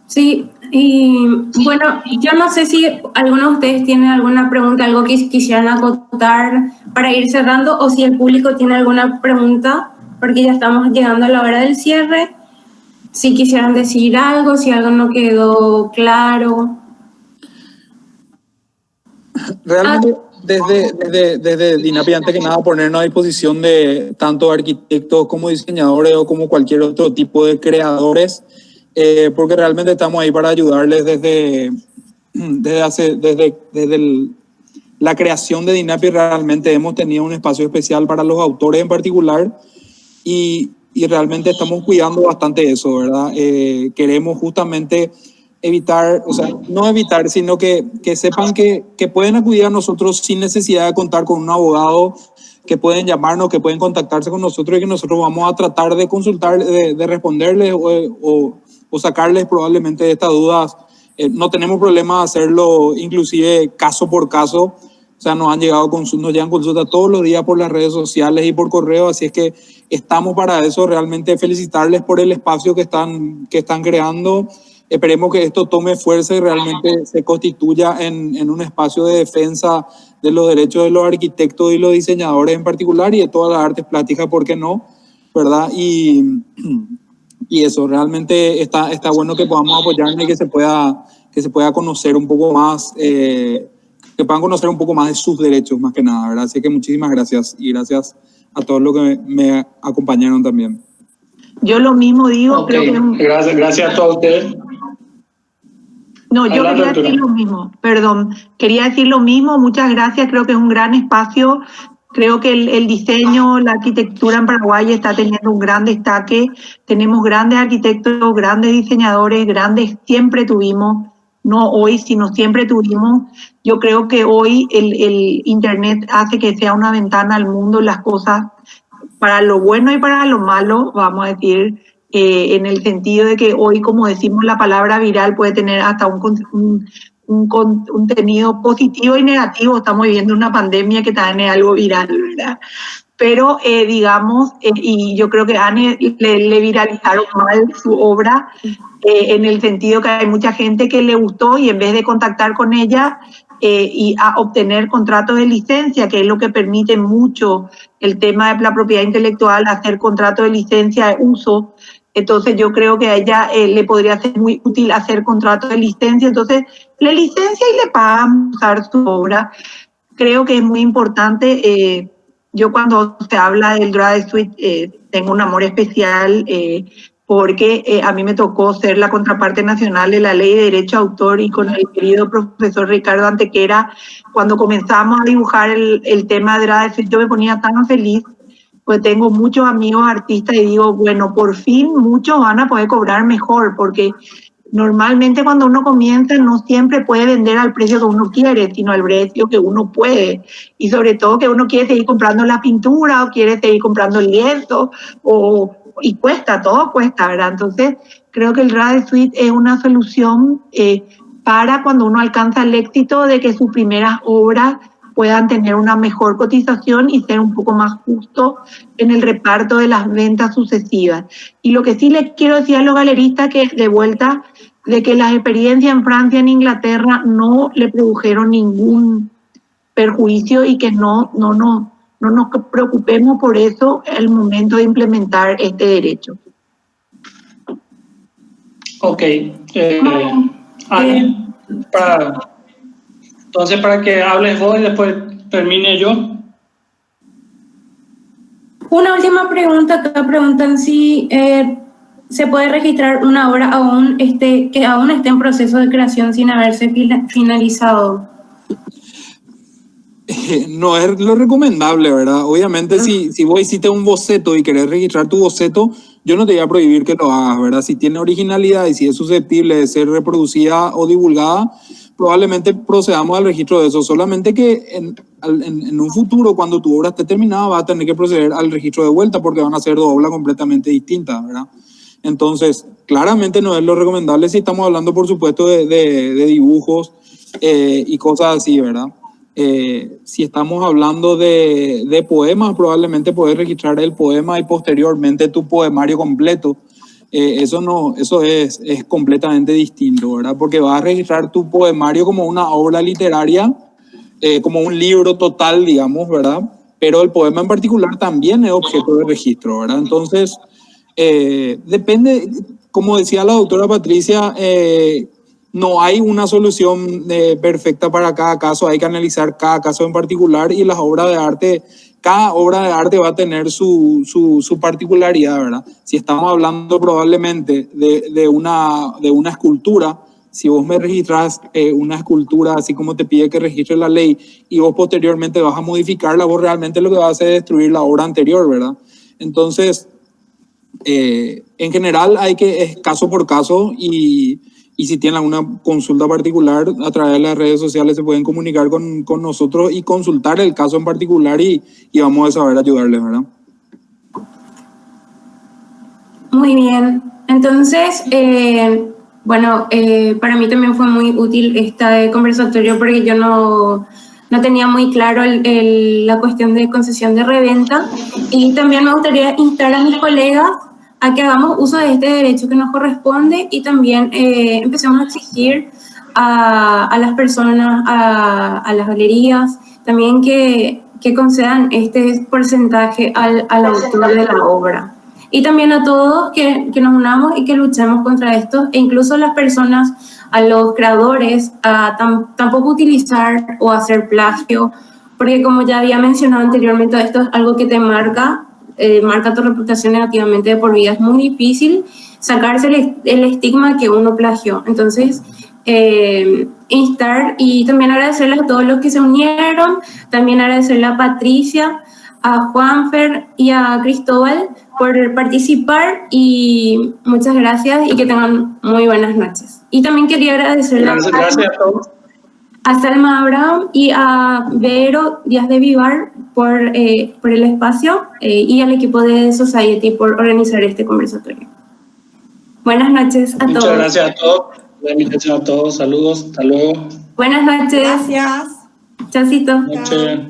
Sí, y bueno, yo no sé si alguno de ustedes tiene alguna pregunta, algo que quisieran acotar para ir cerrando, o si el público tiene alguna pregunta, porque ya estamos llegando a la hora del cierre. Si quisieran decir algo, si algo no quedó claro. Realmente, desde DINAPI, antes que nada, ponernos a disposición de tanto arquitectos como diseñadores o como cualquier otro tipo de creadores, porque realmente estamos ahí para ayudarles desde la creación de DINAPI. Realmente hemos tenido un espacio especial para los autores en particular, y realmente estamos cuidando bastante eso, ¿verdad? Queremos justamente evitar, o sea, no evitar, sino que sepan que pueden acudir a nosotros sin necesidad de contar con un abogado, que pueden llamarnos, que pueden contactarse con nosotros, y que nosotros vamos a tratar de consultar, de responderles o sacarles probablemente de estas dudas. No tenemos problema de hacerlo, inclusive caso por caso. O sea, nos llegan consultas todos los días por las redes sociales y por correo, así es que estamos para eso. Realmente felicitarles por el espacio que están creando. Esperemos que esto tome fuerza y realmente se constituya en un espacio de defensa de los derechos de los arquitectos y los diseñadores en particular, y de todas las artes plásticas, ¿por qué no? ¿Verdad? Y eso, realmente está bueno que podamos apoyarnos y que se pueda conocer un poco más, que puedan conocer un poco más de sus derechos, más que nada, ¿verdad? Así que muchísimas gracias, y gracias a todos los que me acompañaron también. Yo lo mismo digo. Okay. Creo que... Gracias a todos ustedes. No, yo quería decir lo mismo, perdón, quería decir lo mismo, muchas gracias, creo que es un gran espacio, creo que el diseño, la arquitectura en Paraguay está teniendo un gran destaque, tenemos grandes arquitectos, grandes diseñadores, grandes, siempre tuvimos, no hoy, sino siempre tuvimos. Yo creo que hoy el Internet hace que sea una ventana al mundo, las cosas, para lo bueno y para lo malo, vamos a decir, en el sentido de que hoy, como decimos, la palabra viral puede tener hasta un contenido positivo y negativo. Estamos viviendo una pandemia que también es algo viral, ¿verdad? Pero digamos, y yo creo que a Anne le viralizaron mal su obra, en el sentido que hay mucha gente que le gustó y en vez de contactar con ella y a obtener contratos de licencia, que es lo que permite mucho el tema de la propiedad intelectual, hacer contratos de licencia de uso. Entonces yo creo que a ella le podría ser muy útil hacer contratos de licencia. Entonces le licencia y le pagan usar su obra. Creo que es muy importante. Yo cuando se habla del Droit de Suite tengo un amor especial porque a mí me tocó ser la contraparte nacional de la Ley de Derecho de Autor, y con el querido profesor Ricardo Antequera, cuando comenzamos a dibujar el tema de Droit de Suite, yo me ponía tan feliz, pues tengo muchos amigos artistas y digo, bueno, por fin muchos van a poder cobrar mejor, porque normalmente cuando uno comienza no siempre puede vender al precio que uno quiere, sino al precio que uno puede. Y sobre todo que uno quiere seguir comprando la pintura o quiere seguir comprando el lienzo, y cuesta, todo cuesta, ¿verdad? Entonces creo que el Droit de Suite es una solución para cuando uno alcanza el éxito de que sus primeras obras puedan tener una mejor cotización y ser un poco más justo en el reparto de las ventas sucesivas. Y lo que sí les quiero decir a los galeristas, que de vuelta, de que las experiencias en Francia y en Inglaterra no le produjeron ningún perjuicio y que no nos preocupemos por eso al momento de implementar este derecho. Ok. Anne, entonces para que hables vos y después termine yo. Una última pregunta. Acá preguntan si se puede registrar una obra que aún esté en proceso de creación sin haberse finalizado. No es lo recomendable, ¿verdad? Obviamente, si vos hiciste un boceto y querés registrar tu boceto, yo no te voy a prohibir que lo hagas, ¿verdad? Si tiene originalidad y si es susceptible de ser reproducida o divulgada, probablemente procedamos al registro de eso. Solamente que en un futuro, cuando tu obra esté terminada, vas a tener que proceder al registro de vuelta porque van a ser dos obras completamente distintas, ¿verdad? Entonces, claramente no es lo recomendable si estamos hablando, por supuesto, de dibujos y cosas así, ¿verdad? Si estamos hablando de poemas, probablemente puedes registrar el poema y posteriormente tu poemario completo. Eso es completamente distinto, ¿verdad? Porque vas a registrar tu poemario como una obra literaria, como un libro total, digamos, ¿verdad? Pero el poema en particular también es objeto de registro, ¿verdad? Entonces, depende, como decía la doctora Patricia, no hay una solución perfecta para cada caso, hay que analizar cada caso en particular y las obras de arte, cada obra de arte va a tener su particularidad, ¿verdad? Si estamos hablando probablemente de una escultura, si vos me registras una escultura así como te pide que registre la ley y vos posteriormente vas a modificarla, vos realmente lo que vas a hacer es destruir la obra anterior, ¿verdad? Entonces, en general es caso por caso y si tienen alguna consulta particular a través de las redes sociales se pueden comunicar con nosotros y consultar el caso en particular y vamos a saber ayudarles, ¿verdad? Muy bien. Entonces, para mí también fue muy útil este conversatorio porque yo no tenía muy claro la cuestión de concesión de reventa, y también me gustaría instar a mis colegas a que hagamos uso de este derecho que nos corresponde y también empecemos a exigir a las personas, a las galerías, también que concedan este porcentaje al autor de la obra. Y también a todos que nos unamos y que luchemos contra esto, e incluso a las personas, a los creadores, a tampoco utilizar o hacer plagio, porque como ya había mencionado anteriormente, esto es algo que te marca tu reputación negativamente de por vida. Es muy difícil sacarse el estigma que uno plagió. Entonces, instar y también agradecerles a todos los que se unieron, también agradecerle a Patricia, a Juanfer y a Cristóbal por participar, y muchas gracias y que tengan muy buenas noches. Y también quería agradecerle gracias a todos. A Salma Abraham y a Vero Díaz de Vivar por el espacio y al equipo de Society por organizar este conversatorio. Buenas noches a todos. Muchas gracias a todos. la invitación a todos. Saludos. Hasta luego. Buenas noches. Gracias. Chaucito. Buenas noches.